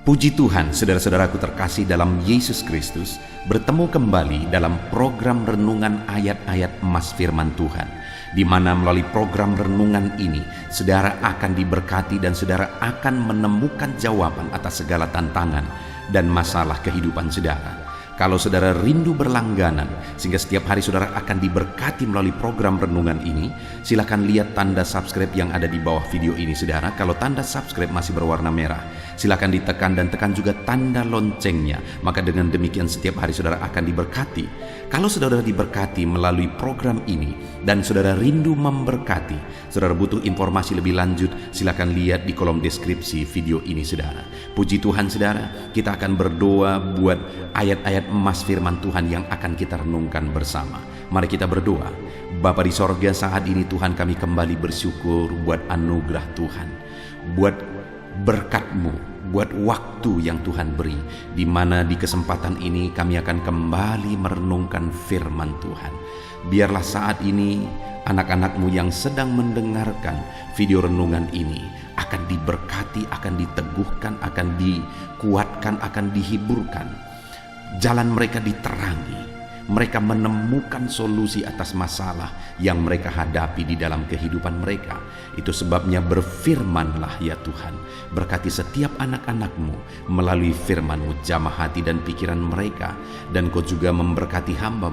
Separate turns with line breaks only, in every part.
Puji Tuhan, saudara-saudaraku terkasih dalam Yesus Kristus, bertemu kembali dalam program renungan ayat-ayat emas firman Tuhan, di mana melalui program renungan ini, saudara akan diberkati dan saudara akan menemukan jawaban atas segala tantangan dan masalah kehidupan saudara. Kalau saudara rindu berlangganan sehingga setiap hari saudara akan diberkati melalui program renungan ini, silakan lihat tanda subscribe yang ada di bawah video ini saudara. Kalau tanda subscribe masih berwarna merah, silakan ditekan dan tekan juga tanda loncengnya. Maka dengan demikian setiap hari saudara akan diberkati. Kalau saudara diberkati melalui program ini dan saudara rindu memberkati, saudara butuh informasi lebih lanjut, silakan lihat di kolom deskripsi video ini saudara. Puji Tuhan saudara, kita akan berdoa buat ayat-ayat emas firman Tuhan yang akan kita renungkan bersama. Mari kita berdoa. Bapa di sorga, saat ini Tuhan kami kembali bersyukur buat anugerah Tuhan, buat berkat-Mu, buat waktu yang Tuhan beri, di mana di kesempatan ini kami akan kembali merenungkan firman Tuhan. Biarlah saat ini anak-anak-Mu yang sedang mendengarkan video renungan ini akan diberkati, akan diteguhkan, akan dikuatkan, akan dihiburkan. Jalan mereka diterangi, mereka menemukan solusi atas masalah yang mereka hadapi di dalam kehidupan mereka. Itu sebabnya berfirmanlah ya Tuhan, berkati setiap anak-anak-Mu melalui firman-Mu, jamah hati dan pikiran mereka, dan Kau juga memberkati hamba,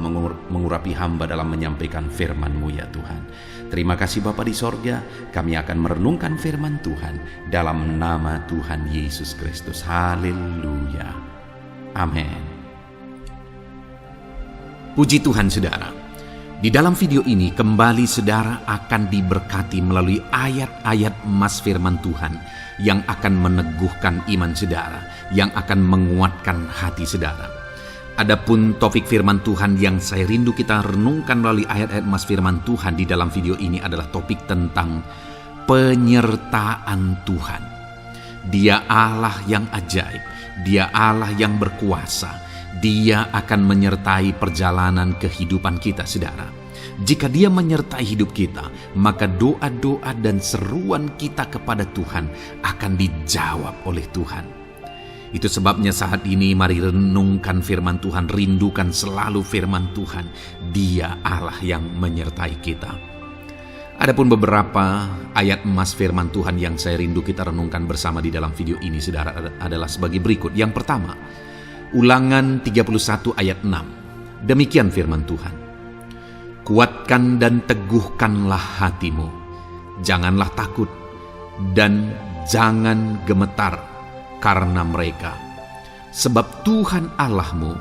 mengurapi hamba dalam menyampaikan firman-Mu ya Tuhan. Terima kasih Bapa di sorga, kami akan merenungkan firman Tuhan dalam nama Tuhan Yesus Kristus. Haleluya. Amin. Puji Tuhan saudara, di dalam video ini kembali saudara akan diberkati melalui ayat-ayat emas firman Tuhan yang akan meneguhkan iman saudara, yang akan menguatkan hati saudara. Adapun topik firman Tuhan yang saya rindu kita renungkan melalui ayat-ayat emas firman Tuhan di dalam video ini adalah topik tentang penyertaan Tuhan. Dia Allah yang ajaib, Dia Allah yang berkuasa. Dia akan menyertai perjalanan kehidupan kita, saudara. Jika Dia menyertai hidup kita, maka doa-doa dan seruan kita kepada Tuhan akan dijawab oleh Tuhan. Itu sebabnya saat ini mari renungkan firman Tuhan, rindukan selalu firman Tuhan. Dia Allah yang menyertai kita. Adapun beberapa ayat emas firman Tuhan yang saya rindu kita renungkan bersama di dalam video ini, saudara, adalah sebagai berikut. Yang pertama, Ulangan 31 ayat 6. Demikian firman Tuhan. Kuatkan dan teguhkanlah hatimu. Janganlah takut dan jangan gemetar karena mereka. Sebab Tuhan Allahmu,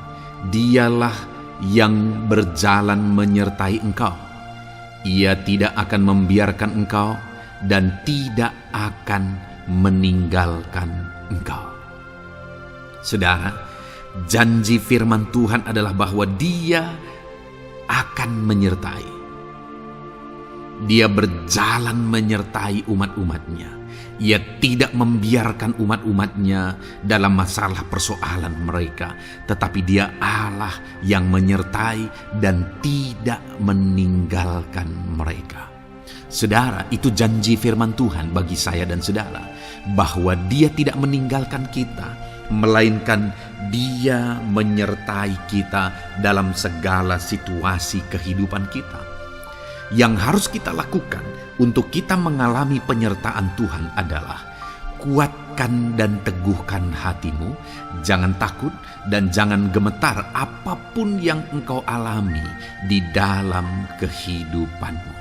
Dialah yang berjalan menyertai engkau. Ia tidak akan membiarkan engkau dan tidak akan meninggalkan engkau. Saudara, janji firman Tuhan adalah bahwa Dia akan menyertai. Dia berjalan menyertai umat-umatnya. Ia tidak membiarkan umat-umatnya dalam masalah persoalan mereka, tetapi Dia Allah yang menyertai dan tidak meninggalkan mereka. Saudara, itu janji firman Tuhan bagi saya dan saudara, bahwa Dia tidak meninggalkan kita, melainkan Dia menyertai kita dalam segala situasi kehidupan kita. Yang harus kita lakukan untuk kita mengalami penyertaan Tuhan adalah kuatkan dan teguhkan hatimu, jangan takut dan jangan gemetar apapun yang engkau alami di dalam kehidupanmu.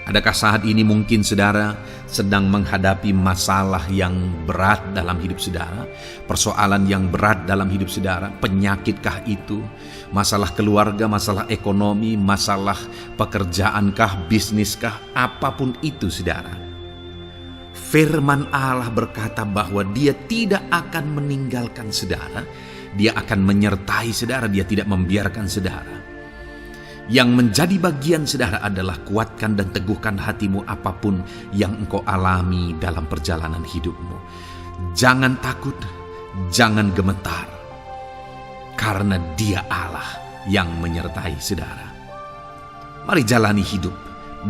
Adakah saat ini mungkin saudara sedang menghadapi masalah yang berat dalam hidup saudara? Persoalan yang berat dalam hidup saudara? Penyakitkah itu? Masalah keluarga, masalah ekonomi, masalah pekerjaankah, bisniskah? Apapun itu saudara. Firman Allah berkata bahwa Dia tidak akan meninggalkan saudara. Dia akan menyertai saudara, Dia tidak membiarkan saudara. Yang menjadi bagian saudara adalah kuatkan dan teguhkan hatimu apapun yang engkau alami dalam perjalanan hidupmu. Jangan takut, jangan gemetar, karena Dia Allah yang menyertai saudara. Mari jalani hidup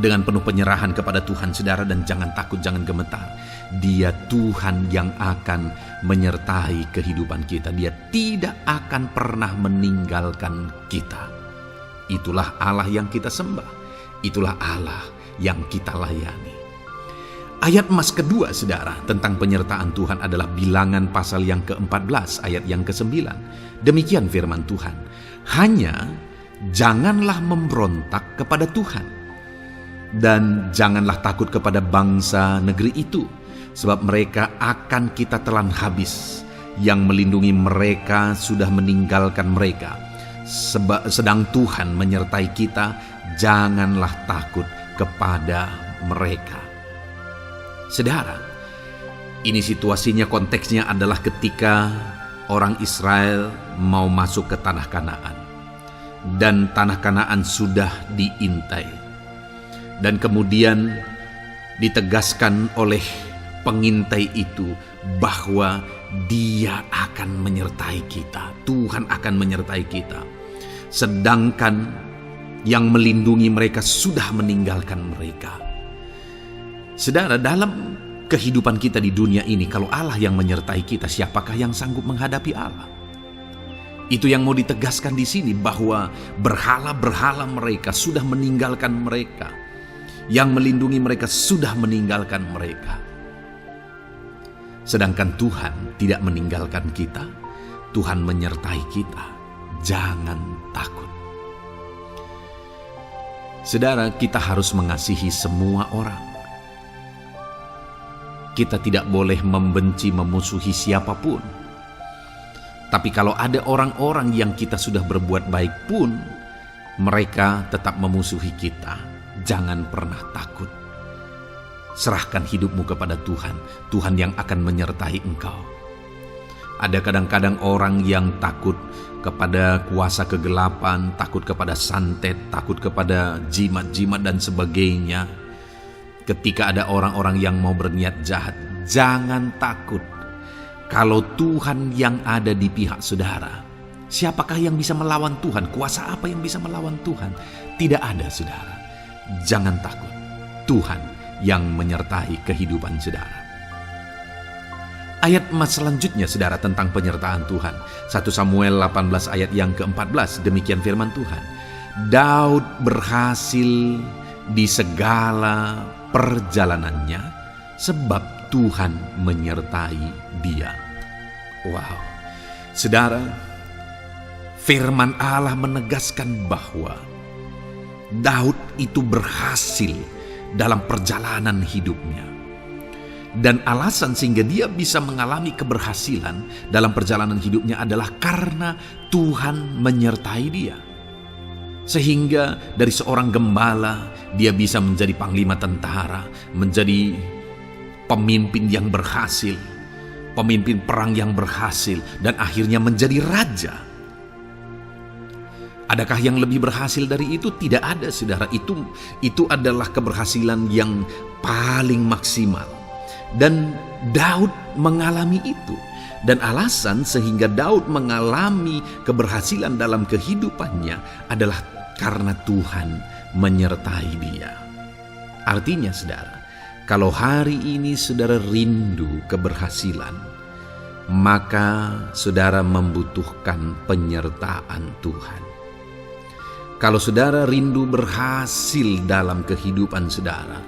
dengan penuh penyerahan kepada Tuhan, saudara, dan jangan takut, jangan gemetar. Dia Tuhan yang akan menyertai kehidupan kita. Dia tidak akan pernah meninggalkan kita. Itulah Allah yang kita sembah. Itulah Allah yang kita layani. Ayat emas kedua, saudara, tentang penyertaan Tuhan adalah Bilangan pasal yang ke-14 ayat yang ke-9. Demikian firman Tuhan, hanya janganlah memberontak kepada Tuhan, dan janganlah takut kepada bangsa negeri itu, sebab mereka akan kita telan habis. Yang melindungi mereka sudah meninggalkan mereka. Sedang Tuhan menyertai kita, janganlah takut kepada mereka. Saudara, ini situasinya, konteksnya adalah ketika orang Israel mau masuk ke tanah Kanaan. Dan tanah Kanaan sudah diintai. Dan kemudian ditegaskan oleh pengintai itu bahwa Dia akan menyertai kita. Tuhan akan menyertai kita. Sedangkan yang melindungi mereka sudah meninggalkan mereka. Saudara, dalam kehidupan kita di dunia ini, kalau Allah yang menyertai kita, siapakah yang sanggup menghadapi Allah? Itu yang mau ditegaskan di sini, bahwa berhala-berhala mereka sudah meninggalkan mereka. Yang melindungi mereka sudah meninggalkan mereka. Sedangkan Tuhan tidak meninggalkan kita. Tuhan menyertai kita. Jangan takut. Saudara, kita harus mengasihi semua orang. Kita tidak boleh membenci, memusuhi siapapun. Tapi kalau ada orang-orang yang kita sudah berbuat baik pun, mereka tetap memusuhi kita, jangan pernah takut. Serahkan hidupmu kepada Tuhan, Tuhan yang akan menyertai engkau. Ada kadang-kadang orang yang takut kepada kuasa kegelapan, takut kepada santet, takut kepada jimat-jimat dan sebagainya. Ketika ada orang-orang yang mau berniat jahat, jangan takut. Kalau Tuhan yang ada di pihak saudara, siapakah yang bisa melawan Tuhan? Kuasa apa yang bisa melawan Tuhan? Tidak ada, saudara. Jangan takut. Tuhan yang menyertai kehidupan saudara. Ayat emas selanjutnya, saudara, tentang penyertaan Tuhan. 1 Samuel 18 ayat yang ke-14, demikian firman Tuhan. Daud berhasil di segala perjalanannya, sebab Tuhan menyertai dia. Wow, saudara, firman Allah menegaskan bahwa Daud itu berhasil dalam perjalanan hidupnya. Dan alasan sehingga dia bisa mengalami keberhasilan dalam perjalanan hidupnya adalah karena Tuhan menyertai dia. Sehingga dari seorang gembala, dia bisa menjadi panglima tentara, menjadi pemimpin yang berhasil, pemimpin perang yang berhasil, dan akhirnya menjadi raja. Adakah yang lebih berhasil dari itu? Tidak ada, saudara. Itu adalah keberhasilan yang paling maksimal. Dan Daud mengalami itu. Dan alasan sehingga Daud mengalami keberhasilan dalam kehidupannya adalah karena Tuhan menyertai dia. Artinya, saudara, kalau hari ini saudara rindu keberhasilan, maka saudara membutuhkan penyertaan Tuhan. Kalau saudara rindu berhasil dalam kehidupan saudara,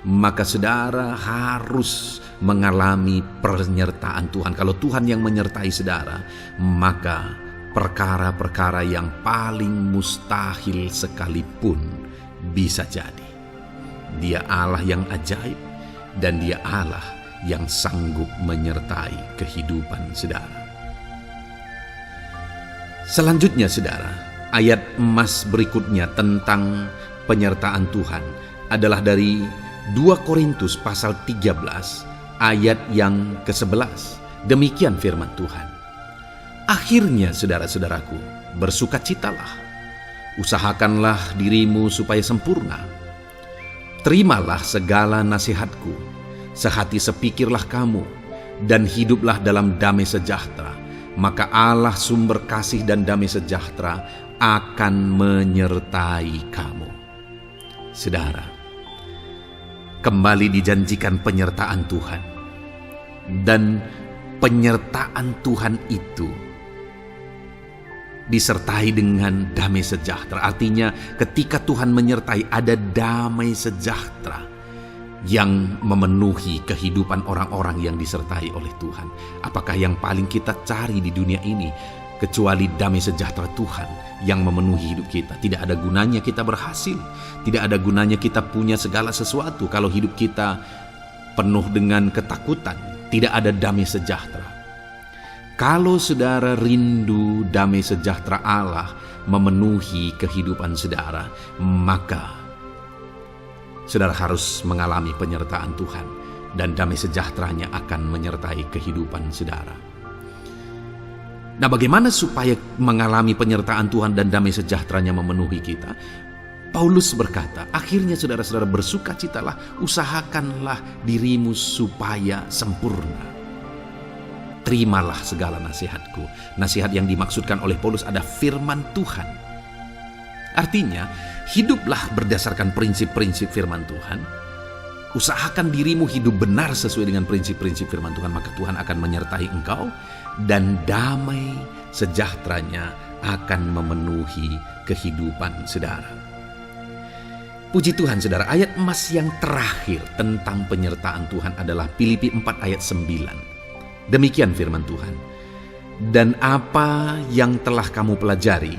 maka saudara harus mengalami penyertaan Tuhan. Kalau Tuhan yang menyertai saudara, maka perkara-perkara yang paling mustahil sekalipun bisa jadi. Dia Allah yang ajaib, dan Dia Allah yang sanggup menyertai kehidupan saudara. Selanjutnya, saudara, ayat emas berikutnya tentang penyertaan Tuhan adalah dari 2 Korintus pasal 13 ayat yang ke-11. Demikian firman Tuhan. Akhirnya, saudara-saudaraku, bersukacitalah. Usahakanlah dirimu supaya sempurna. Terimalah segala nasihatku. Sehati sepikirlah kamu, dan hiduplah dalam damai sejahtera. Maka Allah sumber kasih dan damai sejahtera akan menyertai kamu. Saudara, kembali dijanjikan penyertaan Tuhan. Dan penyertaan Tuhan itu disertai dengan damai sejahtera. Artinya ketika Tuhan menyertai, ada damai sejahtera yang memenuhi kehidupan orang-orang yang disertai oleh Tuhan. Apakah yang paling kita cari di dunia ini kecuali damai sejahtera Tuhan yang memenuhi hidup kita? Tidak ada gunanya kita berhasil, tidak ada gunanya kita punya segala sesuatu kalau hidup kita penuh dengan ketakutan, tidak ada damai sejahtera. Kalau saudara rindu damai sejahtera Allah memenuhi kehidupan saudara, maka saudara harus mengalami penyertaan Tuhan, dan damai sejahteranya akan menyertai kehidupan saudara. Nah, bagaimana supaya mengalami penyertaan Tuhan dan damai sejahteranya memenuhi kita? Paulus berkata, akhirnya saudara-saudara bersukacitalah, usahakanlah dirimu supaya sempurna. Terimalah segala nasihatku. Nasihat yang dimaksudkan oleh Paulus ada firman Tuhan. Artinya, hiduplah berdasarkan prinsip-prinsip firman Tuhan. Usahakan dirimu hidup benar sesuai dengan prinsip-prinsip firman Tuhan, maka Tuhan akan menyertai engkau dan damai sejahteranya akan memenuhi kehidupan saudara. Puji Tuhan saudara, ayat emas yang terakhir tentang penyertaan Tuhan adalah Filipi 4 ayat 9. Demikian firman Tuhan. Dan apa yang telah kamu pelajari,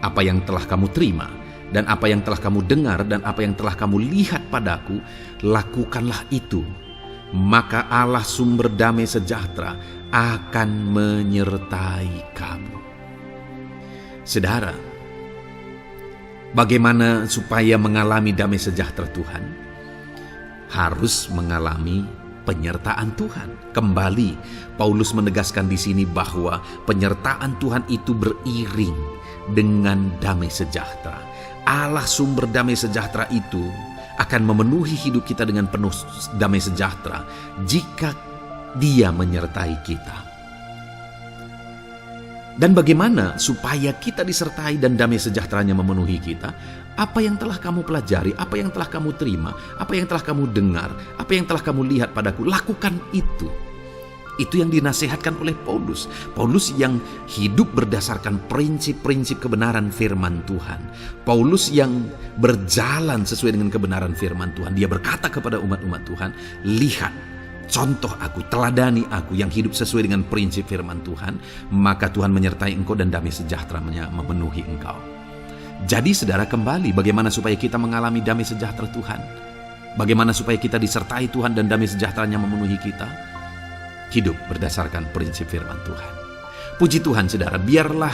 apa yang telah kamu terima, dan apa yang telah kamu dengar, dan apa yang telah kamu lihat padaku, lakukanlah itu. Maka Allah sumber damai sejahtera akan menyertai kamu. Saudara, bagaimana supaya mengalami damai sejahtera Tuhan? Harus mengalami penyertaan Tuhan. Kembali, Paulus menegaskan di sini bahwa penyertaan Tuhan itu beriring dengan damai sejahtera. Allah sumber damai sejahtera itu akan memenuhi hidup kita dengan penuh damai sejahtera jika Dia menyertai kita. Dan bagaimana supaya kita disertai dan damai sejahteranya memenuhi kita? Apa yang telah kamu pelajari, apa yang telah kamu terima, apa yang telah kamu dengar, apa yang telah kamu lihat padaku, lakukan itu. Itu yang dinasihatkan oleh Paulus. Paulus yang hidup berdasarkan prinsip-prinsip kebenaran firman Tuhan. Paulus yang berjalan sesuai dengan kebenaran firman Tuhan. Dia berkata kepada umat-umat Tuhan, lihat, contoh aku, teladani aku yang hidup sesuai dengan prinsip firman Tuhan, maka Tuhan menyertai engkau dan damai sejahteranya memenuhi engkau. Jadi saudara, kembali bagaimana supaya kita mengalami damai sejahtera Tuhan? Bagaimana supaya kita disertai Tuhan dan damai sejahteranya memenuhi kita? Hidup berdasarkan prinsip firman Tuhan. Puji Tuhan saudara, biarlah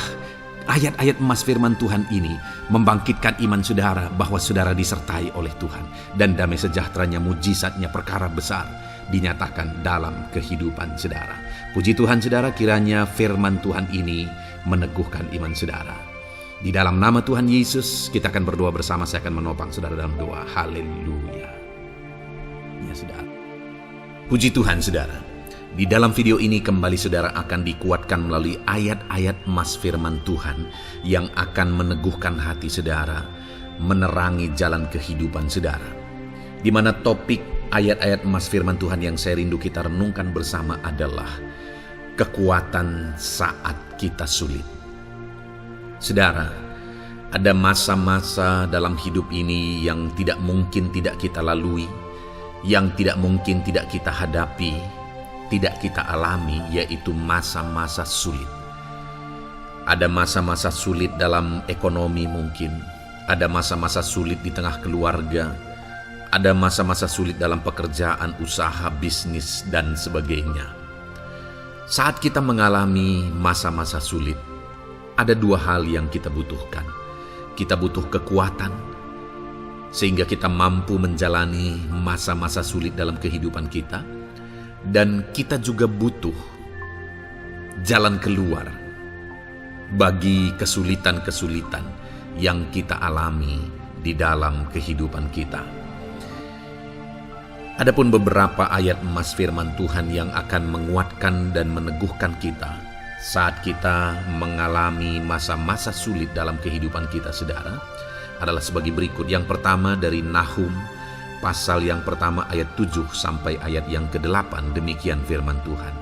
ayat-ayat emas firman Tuhan ini membangkitkan iman saudara bahwa saudara disertai oleh Tuhan. Dan damai sejahteranya, mujizatnya, perkara besar dinyatakan dalam kehidupan saudara. Puji Tuhan saudara, kiranya firman Tuhan ini meneguhkan iman saudara. Di dalam nama Tuhan Yesus, kita akan berdoa bersama. Saya akan menopang saudara dalam doa. Haleluya. Ya saudara. Puji Tuhan saudara. Di dalam video ini kembali saudara akan dikuatkan melalui ayat-ayat emas firman Tuhan yang akan meneguhkan hati saudara, menerangi jalan kehidupan saudara. Di mana topik ayat-ayat emas firman Tuhan yang saya rindu kita renungkan bersama adalah kekuatan saat kita sulit. Saudara, ada masa-masa dalam hidup ini yang tidak mungkin tidak kita lalui, yang tidak mungkin tidak kita hadapi, tidak kita alami, yaitu masa-masa sulit. Ada masa-masa sulit dalam ekonomi mungkin, ada masa-masa sulit di tengah keluarga, ada masa-masa sulit dalam pekerjaan, usaha, bisnis, dan sebagainya. Saat kita mengalami masa-masa sulit, ada dua hal yang kita butuhkan. Kita butuh kekuatan, sehingga kita mampu menjalani masa-masa sulit dalam kehidupan kita. Dan kita juga butuh jalan keluar bagi kesulitan-kesulitan yang kita alami di dalam kehidupan kita. Adapun beberapa ayat emas firman Tuhan yang akan menguatkan dan meneguhkan kita saat kita mengalami masa-masa sulit dalam kehidupan kita saudara, adalah sebagai berikut. Yang pertama dari Nahum pasal yang pertama ayat 7 sampai ayat yang ke-8. Demikian firman Tuhan.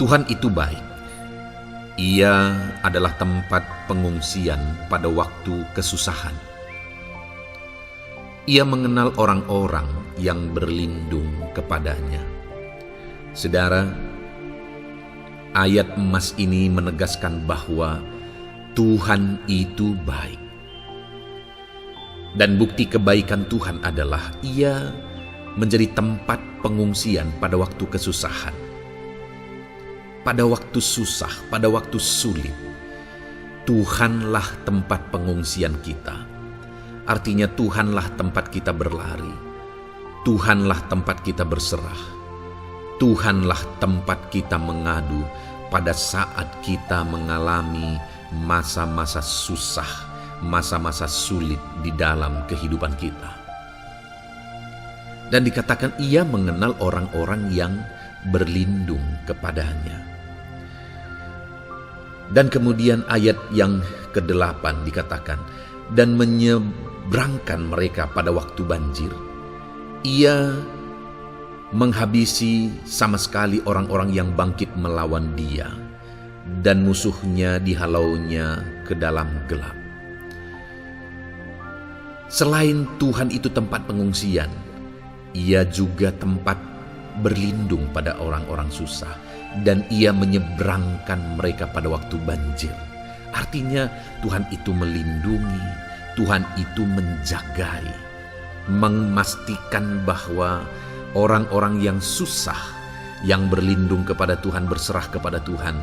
Tuhan itu baik. Ia adalah tempat pengungsian pada waktu kesusahan. Ia mengenal orang-orang yang berlindung kepadanya. Saudara, ayat emas ini menegaskan bahwa Tuhan itu baik. Dan bukti kebaikan Tuhan adalah Ia menjadi tempat pengungsian pada waktu kesusahan. Pada waktu susah, pada waktu sulit, Tuhanlah tempat pengungsian kita. Artinya Tuhanlah tempat kita berlari. Tuhanlah tempat kita berserah. Tuhanlah tempat kita mengadu pada saat kita mengalami masa-masa susah, masa-masa sulit di dalam kehidupan kita. Dan dikatakan Ia mengenal orang-orang yang berlindung kepadanya. Dan kemudian ayat yang ke-8 dikatakan, dan menyeberangkan mereka pada waktu banjir. Ia menghabisi sama sekali orang-orang yang bangkit melawan Dia, dan musuhnya dihalaunya ke dalam gelap. Selain Tuhan itu tempat pengungsian, Ia juga tempat berlindung pada orang-orang susah, dan Ia menyeberangkan mereka pada waktu banjir. Artinya Tuhan itu melindungi, Tuhan itu menjagai, memastikan bahwa orang-orang yang susah, yang berlindung kepada Tuhan, berserah kepada Tuhan,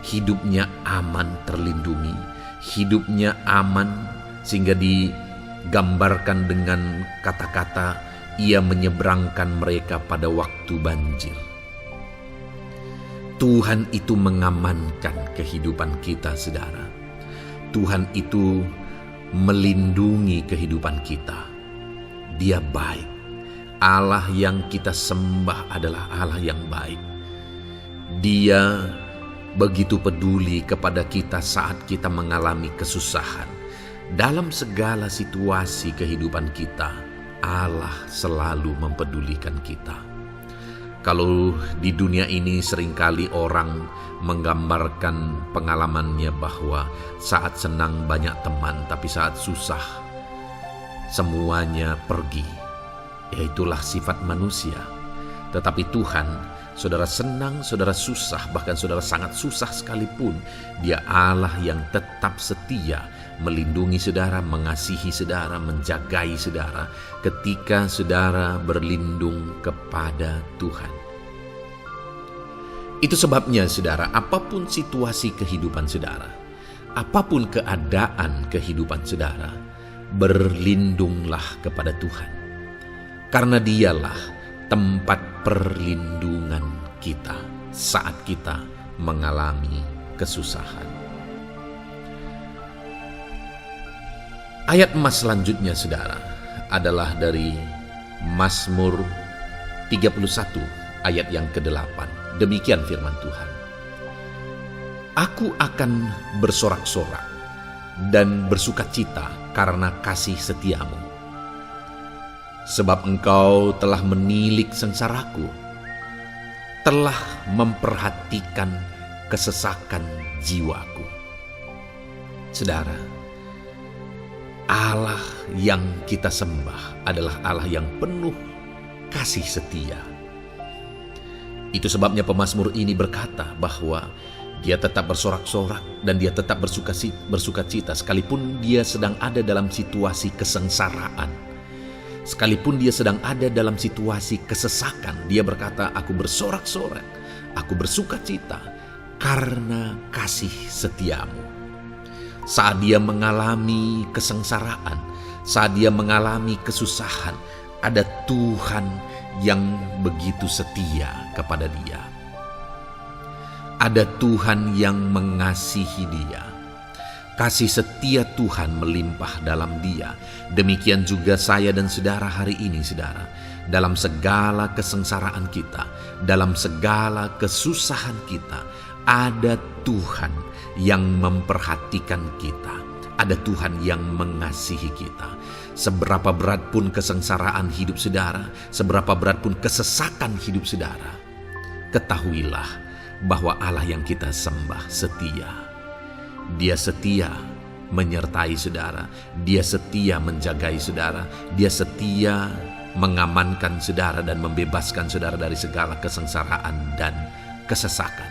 hidupnya aman, terlindungi, hidupnya aman, sehingga digambarkan dengan kata-kata Ia menyeberangkan mereka pada waktu banjir. Tuhan itu mengamankan kehidupan kita, saudara. Tuhan itu melindungi kehidupan kita. Dia baik. Allah yang kita sembah adalah Allah yang baik. Dia begitu peduli kepada kita saat kita mengalami kesusahan. Dalam segala situasi kehidupan kita, Allah selalu mempedulikan kita. Kalau di dunia ini seringkali orang menggambarkan pengalamannya bahwa saat senang banyak teman, tapi saat susah semuanya pergi. Itulah sifat manusia. Tetapi Tuhan, saudara senang, saudara susah, bahkan saudara sangat susah sekalipun, Dia Allah yang tetap setia, melindungi saudara, mengasihi saudara, menjagai saudara ketika saudara berlindung kepada Tuhan. Itu sebabnya saudara, apapun situasi kehidupan saudara, apapun keadaan kehidupan saudara, berlindunglah kepada Tuhan. Karena Dialah tempat perlindungan kita saat kita mengalami kesusahan. Ayat emas selanjutnya saudara adalah dari Mazmur 31 ayat yang ke-8. Demikian firman Tuhan. Aku akan bersorak-sorak dan bersukacita karena kasih setiamu. Sebab Engkau telah menilik sengsaraku, telah memperhatikan kesesakan jiwaku. Saudara, Allah yang kita sembah adalah Allah yang penuh kasih setia. Itu sebabnya pemazmur ini berkata bahwa dia tetap bersorak-sorak dan dia tetap bersukacita sekalipun dia sedang ada dalam situasi kesengsaraan. Sekalipun dia sedang ada dalam situasi kesesakan, dia berkata, aku bersorak-sorak, aku bersukacita karena kasih setiamu. Saat dia mengalami kesengsaraan, saat dia mengalami kesusahan, ada Tuhan yang begitu setia kepada dia. Ada Tuhan yang mengasihi dia. Kasih setia Tuhan melimpah dalam dia. Demikian juga saya dan saudara hari ini, saudara. Dalam segala kesengsaraan kita, dalam segala kesusahan kita, ada Tuhan yang memperhatikan kita. Ada Tuhan yang mengasihi kita. Seberapa berat pun kesengsaraan hidup saudara, seberapa berat pun kesesakan hidup saudara, ketahuilah bahwa Allah yang kita sembah setia. Dia setia menyertai saudara, Dia setia menjagai saudara, Dia setia mengamankan saudara dan membebaskan saudara dari segala kesengsaraan dan kesesakan.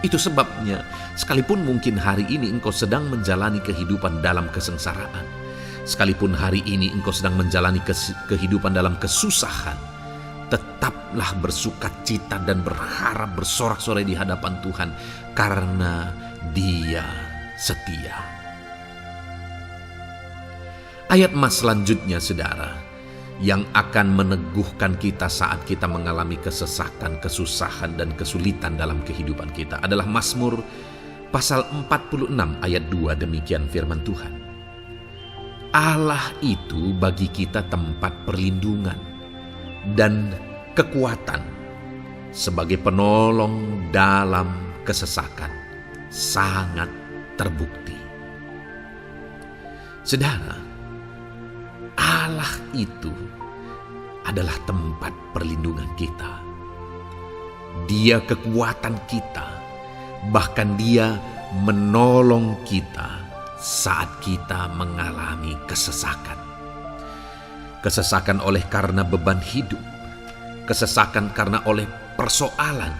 Itu sebabnya, sekalipun mungkin hari ini engkau sedang menjalani kehidupan dalam kesengsaraan, sekalipun hari ini engkau sedang menjalani kehidupan dalam kesusahan, tetaplah bersukacita dan berharap bersorak-sorai di hadapan Tuhan, karena Dia setia. Ayat mas selanjutnya saudara, yang akan meneguhkan kita saat kita mengalami kesesakan, kesusahan, dan kesulitan dalam kehidupan kita adalah Mazmur pasal 46 ayat 2. Demikian firman Tuhan. Allah itu bagi kita tempat perlindungan dan kekuatan sebagai penolong dalam kesesakan, sangat terbukti. Saudara, Allah itu adalah tempat perlindungan kita. Dia kekuatan kita, bahkan Dia menolong kita saat kita mengalami kesesakan. Kesesakan oleh karena beban hidup, kesesakan karena oleh persoalan,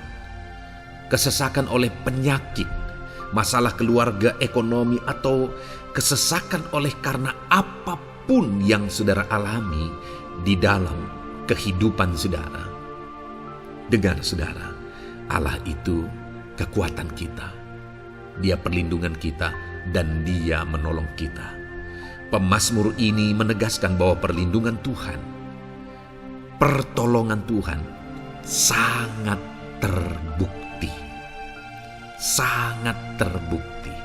kesesakan oleh penyakit, masalah keluarga, ekonomi, atau kesesakan oleh karena apapun yang saudara alami di dalam kehidupan saudara. Dengar saudara, Allah itu kekuatan kita, Dia perlindungan kita, dan Dia menolong kita. Pemazmur ini menegaskan bahwa perlindungan Tuhan, pertolongan Tuhan sangat terbukti. Sangat terbukti.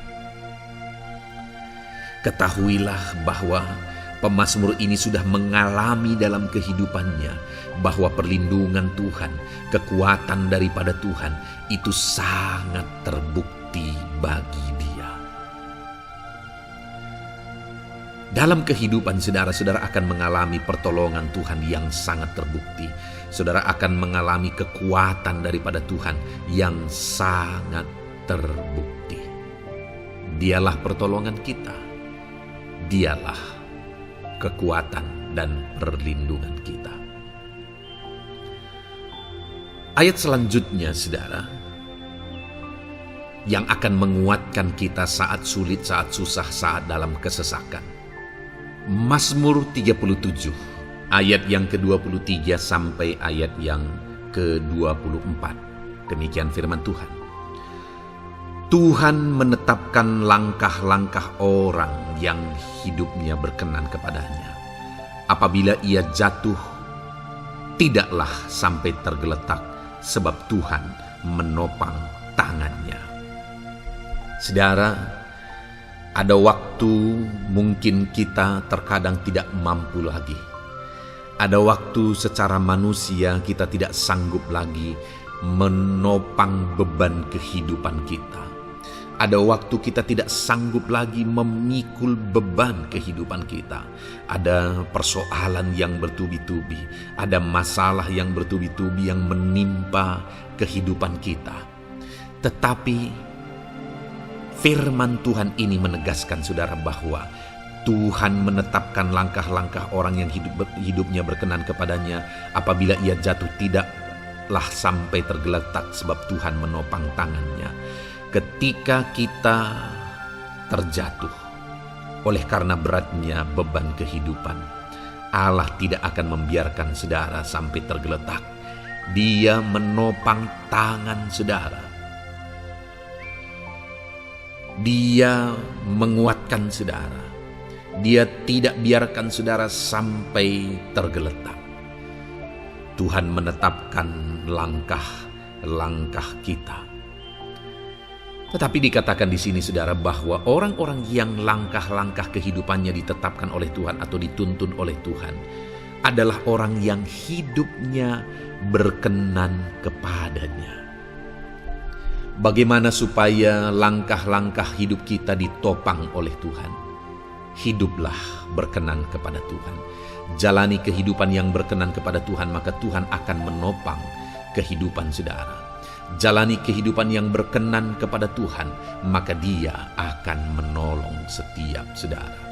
Ketahuilah bahwa pemazmur ini sudah mengalami dalam kehidupannya bahwa perlindungan Tuhan, kekuatan daripada Tuhan itu sangat terbukti bagi dia. Dalam kehidupan saudara akan mengalami pertolongan Tuhan yang sangat terbukti. Saudara akan mengalami kekuatan daripada Tuhan yang sangat terbukti. Dialah pertolongan kita. Dialah kekuatan dan perlindungan kita. Ayat selanjutnya saudara, yang akan menguatkan kita saat sulit, saat susah, saat dalam kesesakan. Mazmur 37 ayat yang ke-23 sampai ayat yang ke-24. Demikian firman Tuhan. Tuhan menetapkan langkah-langkah orang yang hidupnya berkenan kepadanya. Apabila ia jatuh, tidaklah sampai tergeletak, sebab Tuhan menopang tangannya. Saudara, ada waktu mungkin kita terkadang tidak mampu lagi. Ada waktu secara manusia kita tidak sanggup lagi menopang beban kehidupan kita. Ada waktu kita tidak sanggup lagi memikul beban kehidupan kita. Ada persoalan yang bertubi-tubi, ada masalah yang bertubi-tubi yang menimpa kehidupan kita. Tetapi firman Tuhan ini menegaskan saudara bahwa Tuhan menetapkan langkah-langkah orang yang hidupnya berkenan kepadanya. Apabila ia jatuh, tidaklah sampai tergeletak, sebab Tuhan menopang tangannya. Ketika kita terjatuh oleh karena beratnya beban kehidupan, Allah tidak akan membiarkan saudara sampai tergeletak. Dia menopang tangan saudara. Dia menguatkan saudara. Dia tidak biarkan saudara sampai tergeletak. Tuhan menetapkan langkah-langkah kita. Tetapi dikatakan di sini saudara bahwa orang-orang yang langkah-langkah kehidupannya ditetapkan oleh Tuhan atau dituntun oleh Tuhan adalah orang yang hidupnya berkenan kepadanya. Bagaimana supaya langkah-langkah hidup kita ditopang oleh Tuhan? hiduplah berkenan kepada Tuhan. Jalani kehidupan yang berkenan kepada Tuhan, maka Tuhan akan menopang kehidupan saudara. Jalani kehidupan yang berkenan kepada Tuhan, maka Dia akan menolong setiap saudara.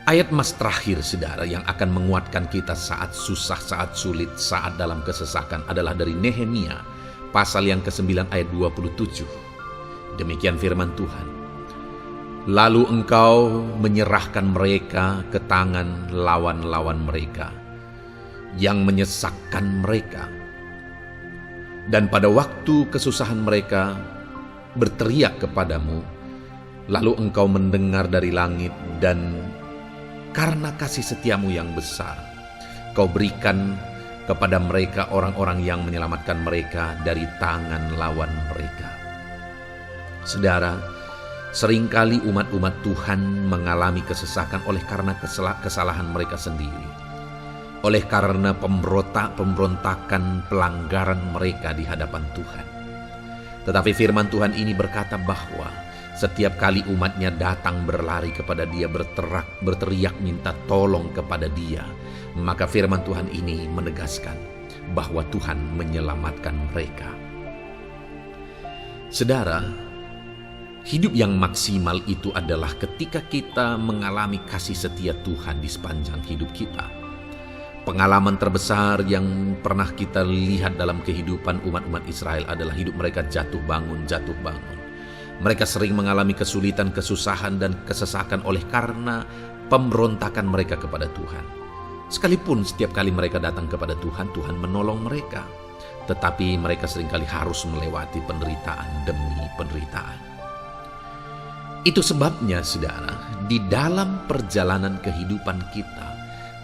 Ayat mas terakhir saudara yang akan menguatkan kita saat susah, saat sulit, saat dalam kesesakan adalah dari Nehemia pasal yang ke-9 ayat 27. Demikian firman Tuhan. Lalu engkau menyerahkan mereka ke tangan lawan-lawan mereka yang menyesakkan mereka. Dan pada waktu kesusahan mereka berteriak kepadamu, lalu engkau mendengar dari langit, dan karena kasih setiamu yang besar, kau berikan kepada mereka orang-orang yang menyelamatkan mereka dari tangan lawan mereka. Saudara, seringkali umat-umat Tuhan mengalami kesesakan oleh karena kesalahan mereka sendiri. Oleh karena pemberontakan, pelanggaran mereka di hadapan Tuhan. Tetapi firman Tuhan ini berkata bahwa setiap kali umatnya datang berlari kepada Dia, berteriak minta tolong kepada Dia, maka firman Tuhan ini menegaskan bahwa Tuhan menyelamatkan mereka. Saudara, hidup yang maksimal itu adalah ketika kita mengalami kasih setia Tuhan di sepanjang hidup kita. Pengalaman terbesar yang pernah kita lihat dalam kehidupan umat-umat Israel adalah hidup mereka jatuh bangun. Mereka sering mengalami kesulitan, kesusahan, dan kesesakan oleh karena pemberontakan mereka kepada Tuhan. Sekalipun setiap kali mereka datang kepada Tuhan, Tuhan menolong mereka. Tetapi mereka seringkali harus melewati penderitaan demi penderitaan. Itu sebabnya, saudara, di dalam perjalanan kehidupan kita,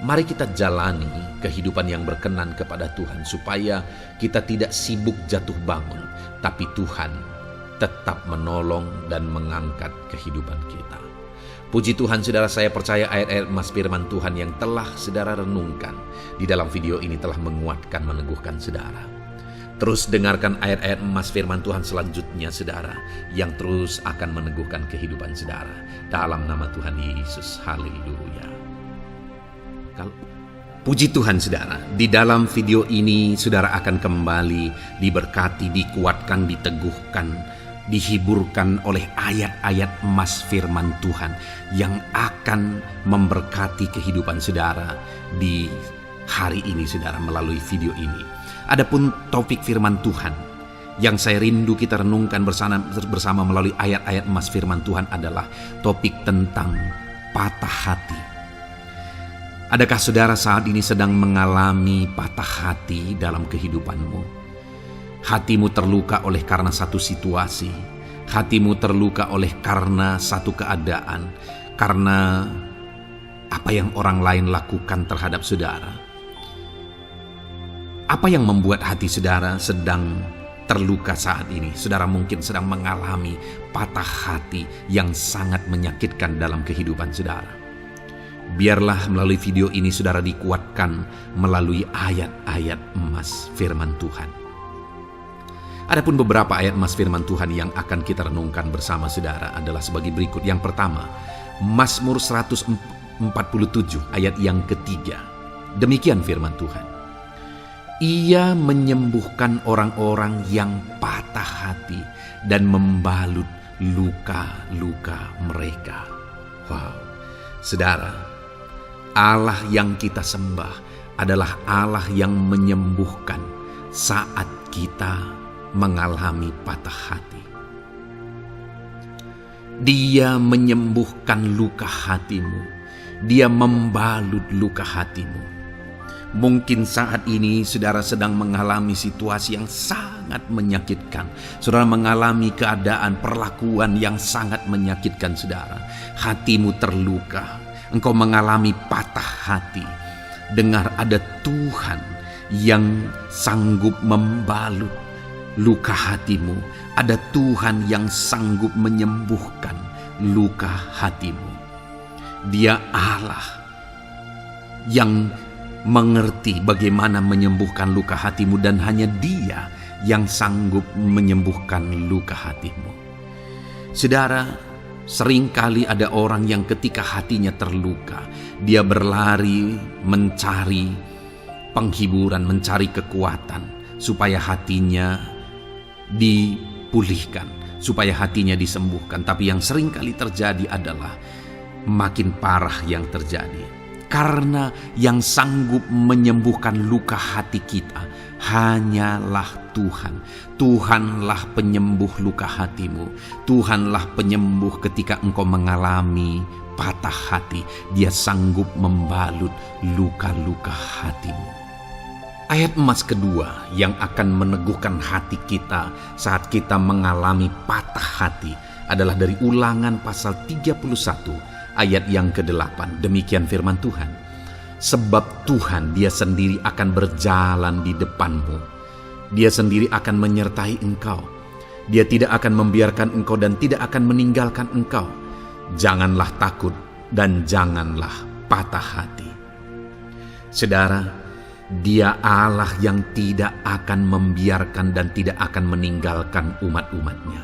mari kita jalani kehidupan yang berkenan kepada Tuhan, supaya kita tidak sibuk jatuh bangun, tapi Tuhan tetap menolong dan mengangkat kehidupan kita. Puji Tuhan saudara, saya percaya ayat-ayat emas firman Tuhan yang telah saudara renungkan di dalam video ini telah menguatkan, meneguhkan saudara. Terus dengarkan ayat-ayat emas firman Tuhan selanjutnya saudara, yang terus akan meneguhkan kehidupan saudara. Dalam nama Tuhan Yesus, haleluya. Puji Tuhan saudara, di dalam video ini saudara akan kembali diberkati, dikuatkan, diteguhkan, dihiburkan oleh ayat-ayat emas firman Tuhan yang akan memberkati kehidupan saudara di hari ini saudara melalui video ini. Adapun topik firman Tuhan yang saya rindu kita renungkan bersama melalui ayat-ayat emas firman Tuhan adalah topik tentang patah hati. Adakah saudara saat ini sedang mengalami patah hati dalam kehidupanmu? Hatimu terluka oleh karena satu situasi. Hatimu terluka oleh karena satu keadaan. Karena apa yang orang lain lakukan terhadap saudara. Apa yang membuat hati saudara sedang terluka saat ini? Saudara mungkin sedang mengalami patah hati yang sangat menyakitkan dalam kehidupan saudara. Biarlah melalui video ini saudara dikuatkan melalui ayat-ayat emas firman Tuhan. Adapun beberapa ayat emas firman Tuhan yang akan kita renungkan bersama saudara adalah sebagai berikut. Yang pertama, Mazmur 147 ayat yang ketiga. Demikian firman Tuhan. Ia menyembuhkan orang-orang yang patah hati dan membalut luka-luka mereka. Wow, saudara, Allah yang kita sembah adalah Allah yang menyembuhkan saat kita mengalami patah hati. Dia menyembuhkan luka hatimu. Dia membalut luka hatimu. Mungkin saat ini saudara sedang mengalami situasi yang sangat menyakitkan. Saudara mengalami keadaan, perlakuan yang sangat menyakitkan saudara. Hatimu terluka. Engkau mengalami patah hati. Dengar, ada Tuhan yang sanggup membalut luka hatimu. Ada Tuhan yang sanggup menyembuhkan luka hatimu. Dia Allah yang mengerti bagaimana menyembuhkan luka hatimu, dan hanya Dia yang sanggup menyembuhkan luka hatimu. Saudara, Seringkali ada orang yang ketika hatinya terluka, dia berlari mencari penghiburan, mencari kekuatan supaya hatinya dipulihkan, supaya hatinya disembuhkan. Tapi yang seringkali terjadi adalah makin parah yang terjadi. Karena yang sanggup menyembuhkan luka hati kita hanyalah Tuhan. Tuhanlah penyembuh luka hatimu. Tuhanlah penyembuh ketika engkau mengalami patah hati. Dia sanggup membalut luka-luka hatimu. Ayat emas kedua yang akan meneguhkan hati kita saat kita mengalami patah hati adalah dari Ulangan pasal 31 ayat yang ke-8. Demikian firman Tuhan. Sebab Tuhan dia sendiri akan berjalan di depanmu. Dia sendiri akan menyertai engkau. Dia tidak akan membiarkan engkau dan tidak akan meninggalkan engkau. Janganlah takut dan janganlah patah hati. Saudara, Dia Allah yang tidak akan membiarkan dan tidak akan meninggalkan umat-umatnya.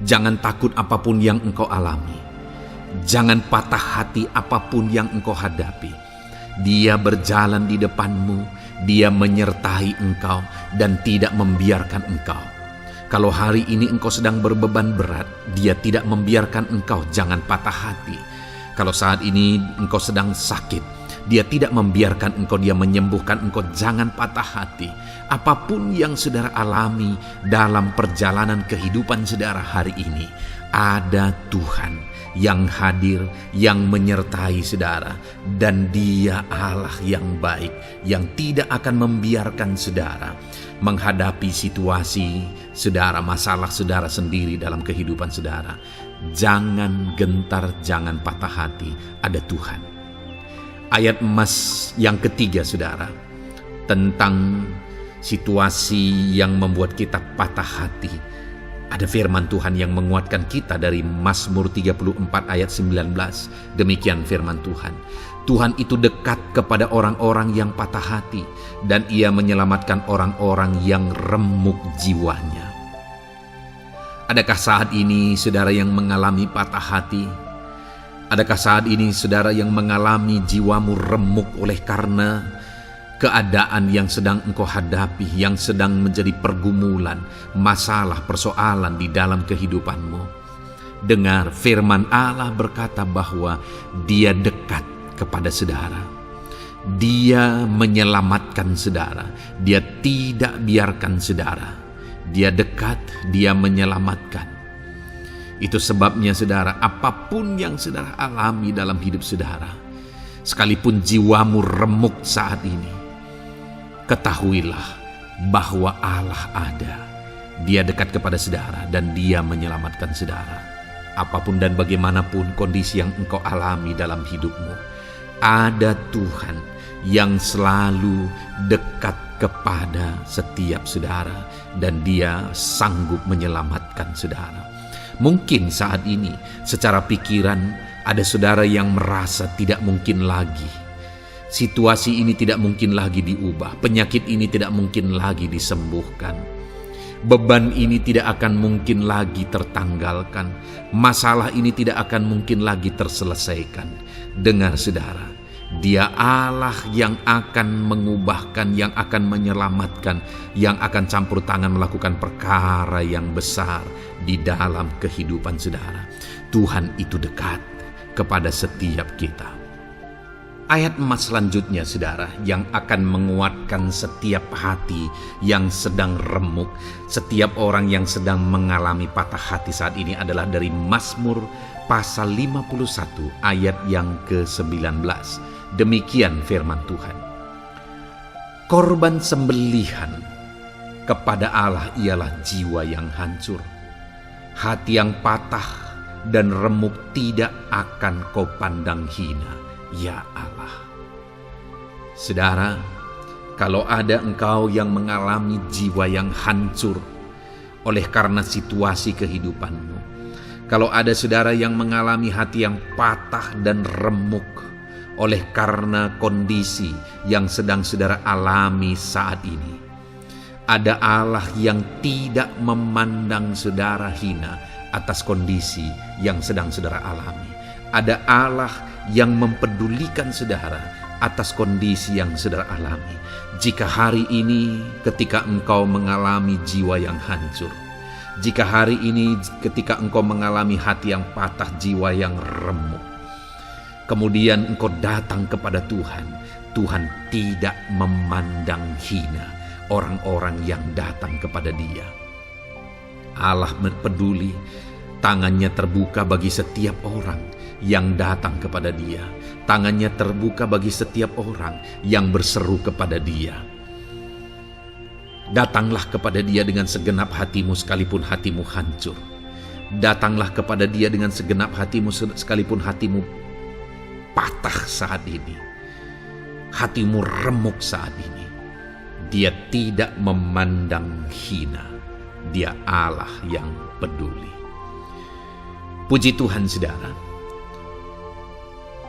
Jangan takut apapun yang engkau alami. Jangan patah hati apapun yang engkau hadapi. Dia berjalan di depanmu, Dia menyertai engkau dan tidak membiarkan engkau. Kalau hari ini engkau sedang berbeban berat, Dia tidak membiarkan engkau, jangan patah hati. Kalau saat ini engkau sedang sakit, Dia tidak membiarkan engkau, Dia menyembuhkan engkau, jangan patah hati. Apapun yang saudara alami dalam perjalanan kehidupan saudara hari ini, ada Tuhan yang hadir, yang menyertai saudara, dan Dia Allah yang baik, yang tidak akan membiarkan saudara menghadapi situasi saudara, masalah saudara sendiri dalam kehidupan saudara. Jangan gentar, jangan patah hati, ada Tuhan. Ayat emas yang ketiga saudara, tentang situasi yang membuat kita patah hati. Ada firman Tuhan yang menguatkan kita dari Mazmur 34 ayat 19. Demikian firman Tuhan. Tuhan itu dekat kepada orang-orang yang patah hati, dan Ia menyelamatkan orang-orang yang remuk jiwanya. Adakah saat ini saudara yang mengalami patah hati? Adakah saat ini saudara yang mengalami jiwamu remuk oleh karena keadaan yang sedang engkau hadapi, yang sedang menjadi pergumulan, masalah, persoalan di dalam kehidupanmu? Dengar, firman Allah berkata bahwa Dia dekat kepada saudara. Dia menyelamatkan saudara. Dia tidak biarkan saudara. Dia dekat, Dia menyelamatkan. Itu sebabnya saudara, apapun yang saudara alami dalam hidup saudara, sekalipun jiwamu remuk saat ini, ketahuilah bahwa Allah ada. Dia dekat kepada saudara dan Dia menyelamatkan saudara. Apapun dan bagaimanapun kondisi yang engkau alami dalam hidupmu, ada Tuhan yang selalu dekat kepada setiap saudara dan Dia sanggup menyelamatkan saudara. Mungkin saat ini secara pikiran ada saudara yang merasa tidak mungkin lagi. Situasi ini tidak mungkin lagi diubah. Penyakit ini tidak mungkin lagi disembuhkan. Beban ini tidak akan mungkin lagi tertanggalkan. Masalah ini tidak akan mungkin lagi terselesaikan. Dengar saudara, Dia Allah yang akan mengubahkan, yang akan menyelamatkan, yang akan campur tangan melakukan perkara yang besar di dalam kehidupan saudara. Tuhan itu dekat kepada setiap kita. Ayat emas selanjutnya saudara, yang akan menguatkan setiap hati yang sedang remuk, setiap orang yang sedang mengalami patah hati saat ini adalah dari Mazmur pasal 51 ayat yang ke-19. Demikian firman Tuhan. Korban sembelihan kepada Allah ialah jiwa yang hancur. Hati yang patah dan remuk tidak akan kau pandang hina, ya Allah. Saudara, kalau ada engkau yang mengalami jiwa yang hancur oleh karena situasi kehidupanmu, kalau ada saudara yang mengalami hati yang patah dan remuk oleh karena kondisi yang sedang saudara alami saat ini, ada Allah yang tidak memandang saudara hina. atas kondisi yang sedang saudara alami. Ada Allah yang mempedulikan saudara atas kondisi yang saudara alami. Jika hari ini ketika engkau mengalami jiwa yang hancur, jika hari ini ketika engkau mengalami hati yang patah, jiwa yang remuk, kemudian engkau datang kepada Tuhan, Tuhan tidak memandang hina orang-orang yang datang kepada Dia. Allah peduli, tangannya terbuka bagi setiap orang yang datang kepada Dia. Tangannya terbuka bagi setiap orang yang berseru kepada Dia. Datanglah kepada Dia dengan segenap hatimu sekalipun hatimu hancur. Datanglah kepada Dia dengan segenap hatimu sekalipun hatimu patah saat ini. Hatimu remuk saat ini. Dia tidak memandang hina. Dia Allah yang peduli. Puji Tuhan saudara.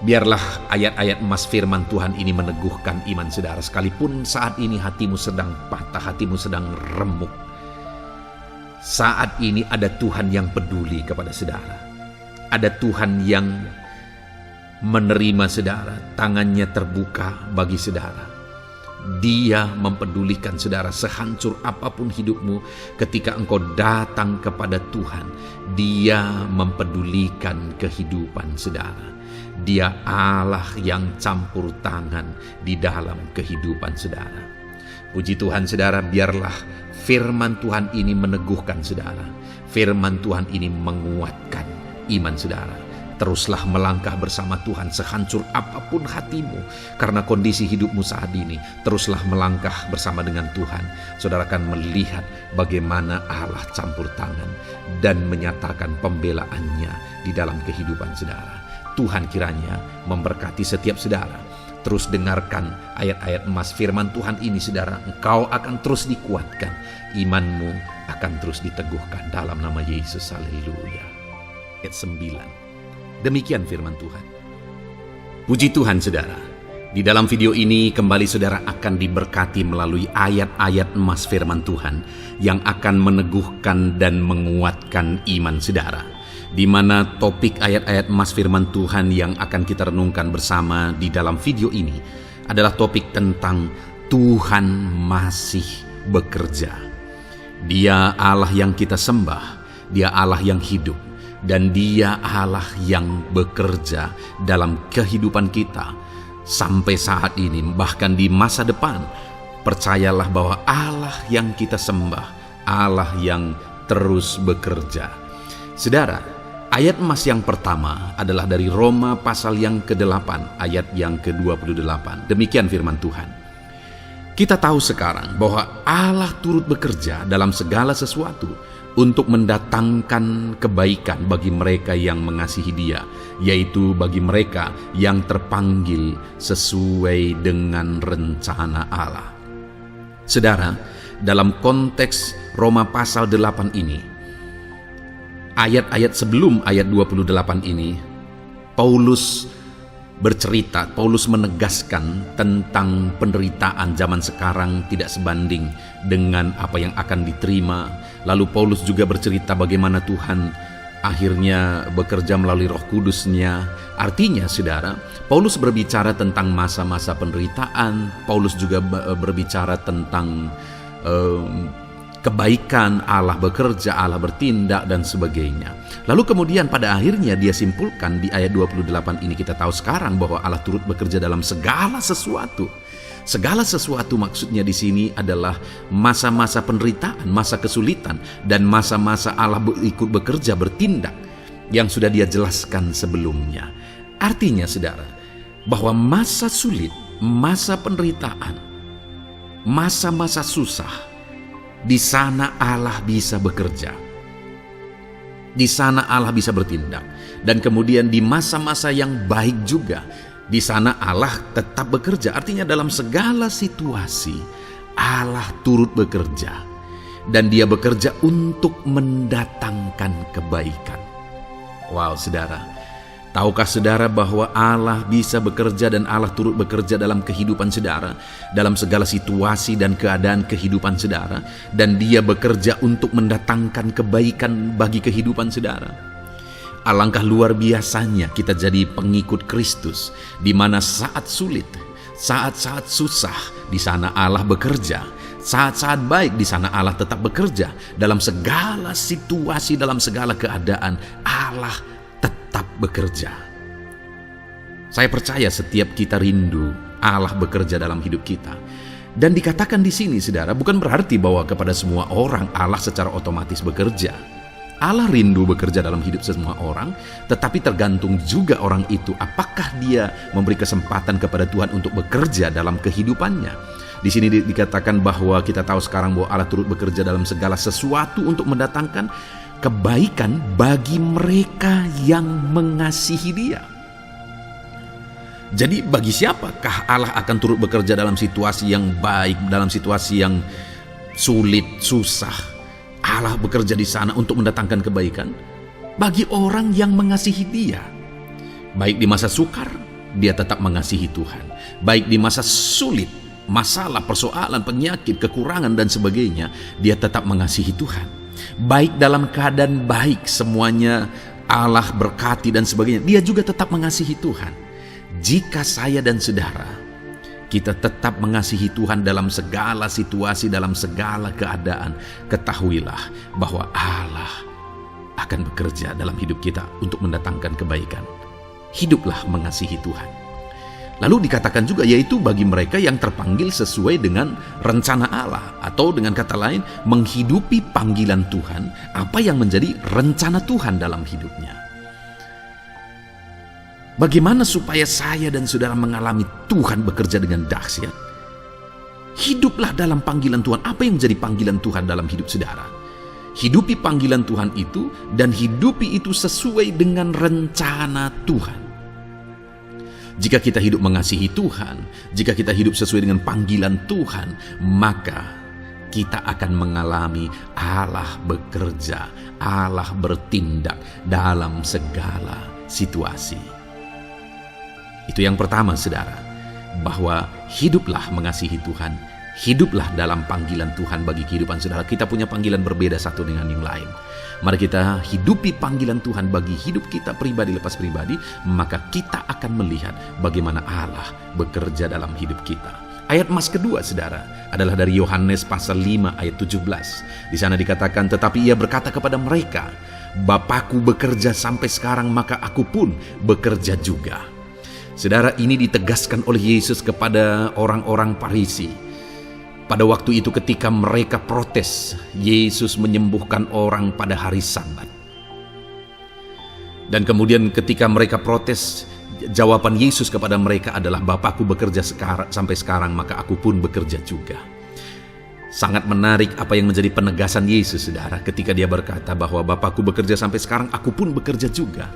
Biarlah ayat-ayat emas firman Tuhan ini meneguhkan iman saudara. Sekalipun saat ini hatimu sedang patah, hatimu sedang remuk. Saat ini ada Tuhan yang peduli kepada saudara. Ada Tuhan yang menerima saudara, tangannya terbuka bagi saudara. Dia mempedulikan saudara sehancur apapun hidupmu. Ketika engkau datang kepada Tuhan, Dia mempedulikan kehidupan saudara. Dia Allah yang campur tangan di dalam kehidupan saudara. Puji Tuhan saudara, biarlah firman Tuhan ini meneguhkan saudara. Firman Tuhan ini menguatkan iman saudara. Teruslah melangkah bersama Tuhan sehancur apapun hatimu. Karena kondisi hidupmu saat ini, teruslah melangkah bersama dengan Tuhan. Saudara akan melihat bagaimana Allah campur tangan dan menyatakan pembelaannya di dalam kehidupan saudara. Tuhan kiranya memberkati setiap saudara. Terus dengarkan ayat-ayat emas firman Tuhan ini saudara. Engkau akan terus dikuatkan. Imanmu akan terus diteguhkan dalam nama Yesus. Haleluya. Ayat 9. Demikian firman Tuhan. Puji Tuhan saudara. Di dalam video ini kembali saudara akan diberkati melalui ayat-ayat emas firman Tuhan yang akan meneguhkan dan menguatkan iman saudara. Di mana topik ayat-ayat emas firman Tuhan yang akan kita renungkan bersama di dalam video ini adalah topik tentang Tuhan masih bekerja. Dia Allah yang kita sembah, Dia Allah yang hidup, dan Dia Allah yang bekerja dalam kehidupan kita sampai saat ini, bahkan di masa depan. Percayalah bahwa Allah yang kita sembah, Allah yang terus bekerja. Saudara, ayat emas yang pertama adalah dari Roma pasal yang ke-8 ayat yang ke-28. Demikian firman Tuhan. Kita tahu sekarang bahwa Allah turut bekerja dalam segala sesuatu untuk mendatangkan kebaikan bagi mereka yang mengasihi Dia, yaitu bagi mereka yang terpanggil sesuai dengan rencana Allah. Saudara, dalam konteks Roma pasal 8 ini, ayat-ayat sebelum ayat 28 ini, Paulus bercerita, Paulus menegaskan tentang penderitaan zaman sekarang tidak sebanding dengan apa yang akan diterima. Lalu Paulus juga bercerita bagaimana Tuhan akhirnya bekerja melalui Roh Kudus-Nya. Artinya saudara, Paulus berbicara tentang masa-masa penderitaan. Paulus juga berbicara tentang kebaikan, Allah bekerja, Allah bertindak dan sebagainya. Lalu kemudian pada akhirnya dia simpulkan di ayat 28 ini, kita tahu sekarang bahwa Allah turut bekerja dalam segala sesuatu. Segala sesuatu maksudnya di sini adalah masa-masa penderitaan, masa kesulitan, dan masa-masa Allah ikut bekerja, bertindak yang sudah Dia jelaskan sebelumnya. Artinya saudara, bahwa masa sulit, masa penderitaan, masa-masa susah, di sana Allah bisa bekerja. Di sana Allah bisa bertindak. Dan kemudian di masa-masa yang baik juga, di sana Allah tetap bekerja. Artinya dalam segala situasi Allah turut bekerja. Dan Dia bekerja untuk mendatangkan kebaikan. Wow saudara, Tahukah saudara bahwa Allah bisa bekerja dan Allah turut bekerja dalam kehidupan saudara, dalam segala situasi dan keadaan kehidupan saudara, dan Dia bekerja untuk mendatangkan kebaikan bagi kehidupan saudara. Alangkah luar biasanya kita jadi pengikut Kristus, di mana saat sulit, saat-saat susah, di sana Allah bekerja. Saat-saat baik, di sana Allah tetap bekerja. Dalam segala situasi, dalam segala keadaan, Allah tetap bekerja. Saya percaya setiap kita rindu Allah bekerja dalam hidup kita. Dan dikatakan di sini, saudara, bukan berarti bahwa kepada semua orang Allah secara otomatis bekerja. Allah rindu bekerja dalam hidup semua orang, tetapi tergantung juga orang itu apakah dia memberi kesempatan kepada Tuhan untuk bekerja dalam kehidupannya. Di sini dikatakan bahwa kita tahu sekarang bahwa Allah turut bekerja dalam segala sesuatu untuk mendatangkan kebaikan bagi mereka yang mengasihi Dia. Jadi bagi siapakah Allah akan turut bekerja dalam situasi yang baik, dalam situasi yang sulit, susah? Allah bekerja di sana untuk mendatangkan kebaikan bagi orang yang mengasihi Dia. Baik di masa sukar, dia tetap mengasihi Tuhan. Baik di masa sulit, masalah, persoalan, penyakit, kekurangan dan sebagainya, dia tetap mengasihi Tuhan. Baik dalam keadaan baik, semuanya Allah berkati dan sebagainya, dia juga tetap mengasihi Tuhan. Jika saya dan saudara, kita tetap mengasihi Tuhan dalam segala situasi, dalam segala keadaan, ketahuilah bahwa Allah akan bekerja dalam hidup kita untuk mendatangkan kebaikan. Hiduplah mengasihi Tuhan. Lalu dikatakan juga, yaitu bagi mereka yang terpanggil sesuai dengan rencana Allah, atau dengan kata lain, menghidupi panggilan Tuhan, apa yang menjadi rencana Tuhan dalam hidupnya. Bagaimana supaya saya dan saudara mengalami Tuhan bekerja dengan dahsyat? Hiduplah dalam panggilan Tuhan. Apa yang menjadi panggilan Tuhan dalam hidup saudara? Hidupi panggilan Tuhan itu, dan hidupi itu sesuai dengan rencana Tuhan. Jika kita hidup mengasihi Tuhan, jika kita hidup sesuai dengan panggilan Tuhan, maka kita akan mengalami Allah bekerja, Allah bertindak dalam segala situasi. Itu yang pertama, saudara, bahwa hiduplah mengasihi Tuhan, hiduplah dalam panggilan Tuhan bagi kehidupan saudara. Kita punya panggilan berbeda satu dengan yang lain. Mari kita hidupi panggilan Tuhan bagi hidup kita pribadi lepas pribadi, maka kita akan melihat bagaimana Allah bekerja dalam hidup kita. Ayat emas kedua, saudara, adalah dari Yohanes pasal 5 ayat 17. Di sana dikatakan, tetapi ia berkata kepada mereka, Bapakku bekerja sampai sekarang, maka aku pun bekerja juga. Saudara, ini ditegaskan oleh Yesus kepada orang-orang Farisi. Pada waktu itu ketika mereka protes, Yesus menyembuhkan orang pada hari Sabat. Dan kemudian ketika mereka protes, jawaban Yesus kepada mereka adalah, Bapakku bekerja sampai sekarang, maka aku pun bekerja juga. Sangat menarik apa yang menjadi penegasan Yesus, saudara, ketika dia berkata bahwa Bapakku bekerja sampai sekarang, aku pun bekerja juga.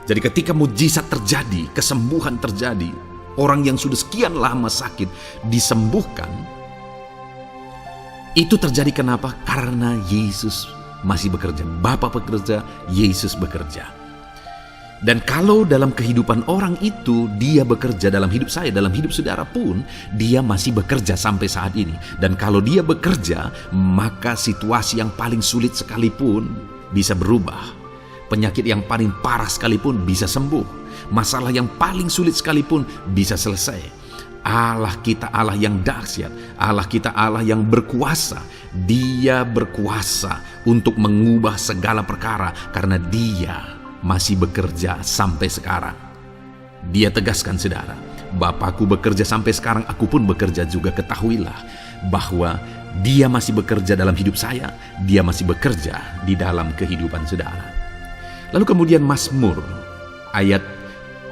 Jadi ketika mujizat terjadi, kesembuhan terjadi, orang yang sudah sekian lama sakit disembuhkan, itu terjadi kenapa? Karena Yesus masih bekerja. Bapa bekerja, Yesus bekerja. Dan kalau dalam kehidupan orang itu dia bekerja, dalam hidup saya, dalam hidup saudara pun, dia masih bekerja sampai saat ini. Dan kalau dia bekerja, maka situasi yang paling sulit sekalipun bisa berubah. Penyakit yang paling parah sekalipun bisa sembuh. Masalah yang paling sulit sekalipun bisa selesai. Allah kita Allah yang dahsyat, Allah kita Allah yang berkuasa. Dia berkuasa untuk mengubah segala perkara karena Dia masih bekerja sampai sekarang. Dia tegaskan, saudara, Bapakku bekerja sampai sekarang, aku pun bekerja juga. Ketahuilah bahwa Dia masih bekerja dalam hidup saya, Dia masih bekerja di dalam kehidupan saudara. Lalu kemudian Mazmur ayat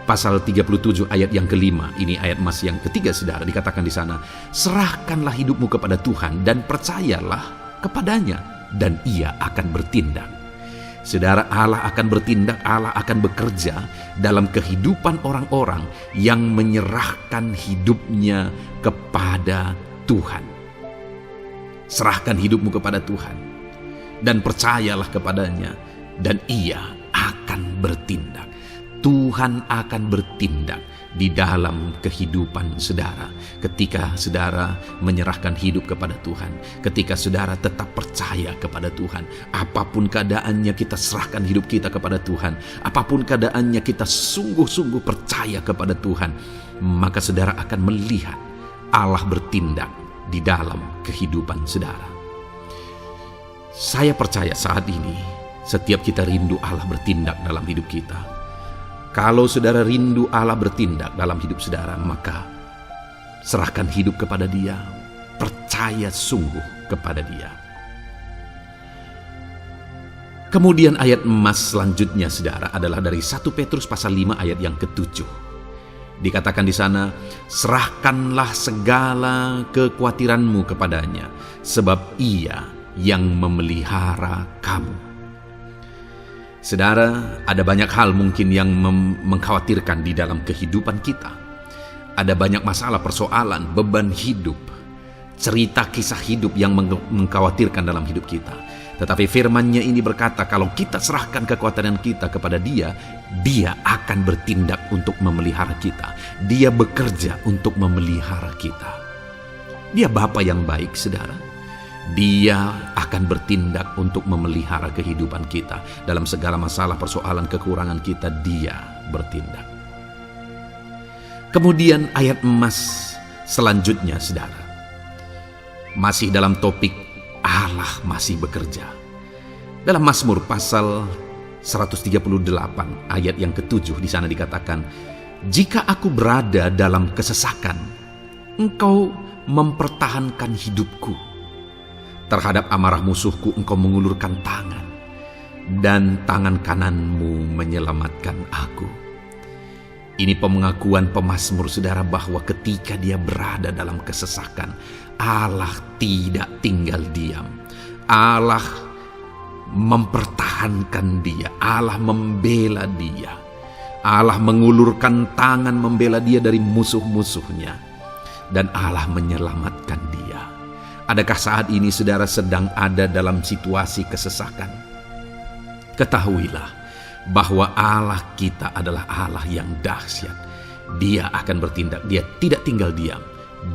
pasal 37 ayat yang kelima, ini ayat emas yang ketiga, saudara, dikatakan di sana, serahkanlah hidupmu kepada Tuhan dan percayalah kepadanya, dan Ia akan bertindak. Saudara, Allah akan bertindak, Allah akan bekerja dalam kehidupan orang-orang yang menyerahkan hidupnya kepada Tuhan. Serahkan hidupmu kepada Tuhan dan percayalah kepadanya, dan Ia akan bertindak. Tuhan akan bertindak di dalam kehidupan saudara. Ketika saudara menyerahkan hidup kepada Tuhan, ketika saudara tetap percaya kepada Tuhan, apapun keadaannya kita serahkan hidup kita kepada Tuhan, apapun keadaannya kita sungguh-sungguh percaya kepada Tuhan, maka saudara akan melihat Allah bertindak di dalam kehidupan saudara. Saya percaya saat ini setiap kita rindu Allah bertindak dalam hidup kita. Kalau saudara rindu Allah bertindak dalam hidup saudara, maka serahkan hidup kepada Dia, percaya sungguh kepada Dia. Kemudian ayat emas selanjutnya saudara adalah dari 1 Petrus pasal 5 ayat yang ke-7. Dikatakan di sana, serahkanlah segala kekhawatiranmu kepadanya, sebab Ia yang memelihara kamu. Saudara, ada banyak hal mungkin yang mengkhawatirkan di dalam kehidupan kita. Ada banyak masalah, persoalan, beban hidup, cerita kisah hidup yang mengkhawatirkan dalam hidup kita. Tetapi firman-Nya ini berkata, kalau kita serahkan kekhawatiran kita kepada Dia, Dia akan bertindak untuk memelihara kita. Dia bekerja untuk memelihara kita. Dia Bapa yang baik, saudara. Dia akan bertindak untuk memelihara kehidupan kita. Dalam segala masalah, persoalan, kekurangan kita, Dia bertindak. Kemudian ayat emas selanjutnya, saudara, masih dalam topik Allah masih bekerja. Dalam Mazmur pasal 138 ayat yang ke-7 di sana dikatakan, jika aku berada dalam kesesakan, Engkau mempertahankan hidupku. Terhadap amarah musuhku Engkau mengulurkan tangan, dan tangan kananmu menyelamatkan aku. Ini pengakuan pemazmur saudara bahwa ketika dia berada dalam kesesakan, Allah tidak tinggal diam. Allah mempertahankan dia, Allah membela dia. Allah mengulurkan tangan membela dia dari musuh-musuhnya, dan Allah menyelamatkan dia. Adakah saat ini saudara sedang ada dalam situasi kesesakan? Ketahuilah bahwa Allah kita adalah Allah yang dahsyat. Dia akan bertindak, Dia tidak tinggal diam.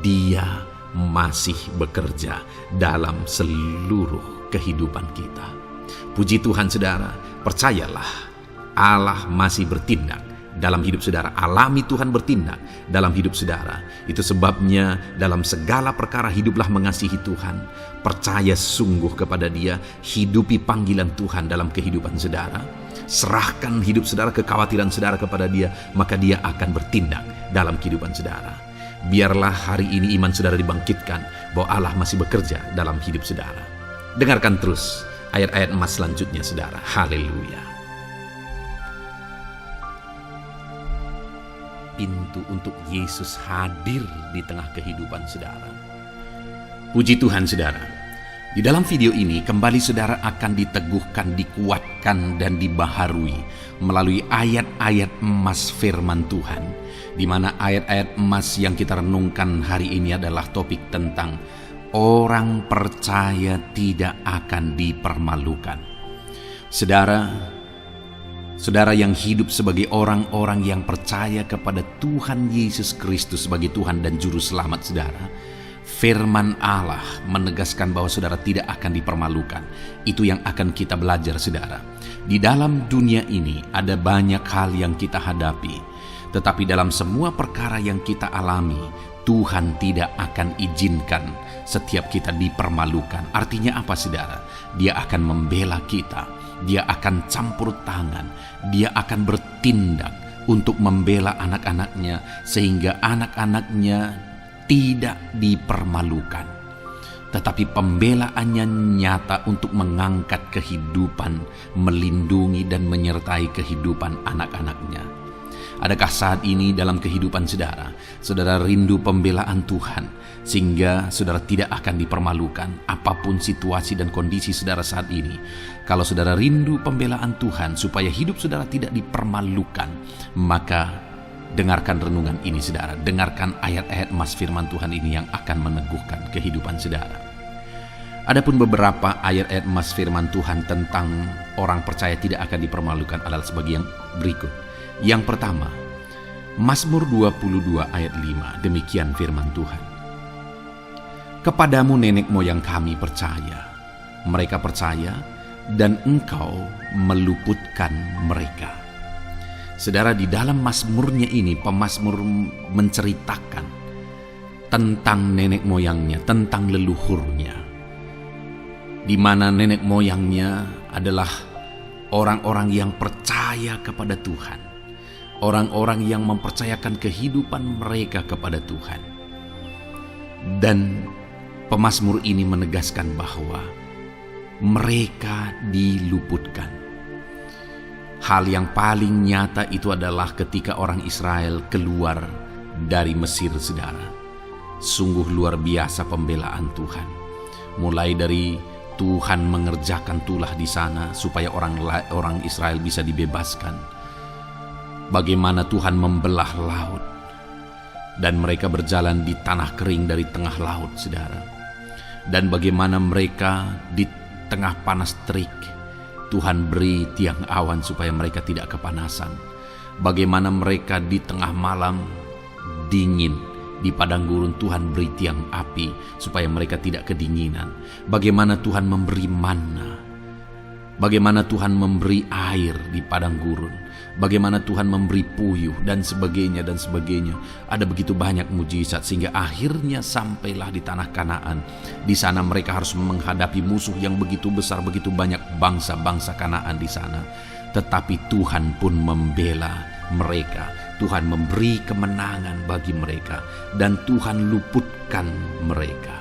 Dia masih bekerja dalam seluruh kehidupan kita. Puji Tuhan saudara, percayalah Allah masih bertindak dalam hidup saudara. Alami Tuhan bertindak dalam hidup saudara. Itu sebabnya dalam segala perkara hiduplah mengasihi Tuhan, percaya sungguh kepada Dia, hidupi panggilan Tuhan dalam kehidupan saudara, serahkan hidup saudara, kekhawatiran saudara kepada Dia, maka Dia akan bertindak dalam kehidupan saudara. Biarlah hari ini iman saudara dibangkitkan bahwa Allah masih bekerja dalam hidup saudara. Dengarkan terus ayat-ayat emas selanjutnya saudara. Haleluya. Pintu untuk Yesus hadir di tengah kehidupan saudara. Puji Tuhan saudara. Di dalam video ini kembali saudara akan diteguhkan, dikuatkan dan dibaharui melalui ayat-ayat emas firman Tuhan, di mana ayat-ayat emas yang kita renungkan hari ini adalah topik tentang orang percaya tidak akan dipermalukan. Saudara yang hidup sebagai orang-orang yang percaya kepada Tuhan Yesus Kristus sebagai Tuhan dan Juru Selamat saudara, firman Allah menegaskan bahwa saudara tidak akan dipermalukan. Itu yang akan kita belajar saudara. Di dalam dunia ini ada banyak hal yang kita hadapi, tetapi dalam semua perkara yang kita alami, Tuhan tidak akan izinkan setiap kita dipermalukan. Artinya apa saudara? Dia akan membela kita. Dia akan campur tangan, Dia akan bertindak untuk membela anak-anaknya sehingga anak-anaknya tidak dipermalukan. Tetapi pembelaannya nyata untuk mengangkat kehidupan, melindungi dan menyertai kehidupan anak-anaknya. Adakah saat ini dalam kehidupan saudara rindu pembelaan Tuhan sehingga saudara tidak akan dipermalukan apapun situasi dan kondisi saudara saat ini? Kalau saudara rindu pembelaan Tuhan supaya hidup saudara tidak dipermalukan, maka dengarkan renungan ini saudara. Dengarkan ayat-ayat emas firman Tuhan ini yang akan meneguhkan kehidupan saudara. Adapun beberapa ayat-ayat emas firman Tuhan tentang orang percaya tidak akan dipermalukan adalah sebagai yang berikut. Yang pertama, Mazmur 22 ayat 5, demikian firman Tuhan. Kepadamu nenek moyang kami percaya, mereka percaya dan engkau meluputkan mereka. Saudara, di dalam mazmurnya ini pemazmur menceritakan tentang nenek moyangnya, tentang leluhurnya, di mana nenek moyangnya adalah orang-orang yang percaya kepada Tuhan, orang-orang yang mempercayakan kehidupan mereka kepada Tuhan. Dan pemazmur ini menegaskan bahwa mereka diluputkan. Hal yang paling nyata itu adalah ketika orang Israel keluar dari Mesir, saudara. Sungguh luar biasa pembelaan Tuhan. Mulai dari Tuhan mengerjakan tulah di sana supaya orang Israel bisa dibebaskan. Bagaimana Tuhan membelah laut dan mereka berjalan di tanah kering dari tengah laut, saudara. Dan bagaimana mereka di tengah panas terik, Tuhan beri tiang awan supaya mereka tidak kepanasan. Bagaimana mereka di tengah malam dingin, di padang gurun Tuhan beri tiang api supaya mereka tidak kedinginan. Bagaimana Tuhan memberi manna, bagaimana Tuhan memberi air di padang gurun, bagaimana Tuhan memberi puyuh dan sebagainya dan sebagainya. Ada begitu banyak mujizat sehingga akhirnya sampailah di tanah Kanaan. Di sana mereka harus menghadapi musuh yang begitu besar, begitu banyak bangsa-bangsa Kanaan di sana. Tetapi Tuhan pun membela mereka. Tuhan memberi kemenangan bagi mereka dan Tuhan luputkan mereka.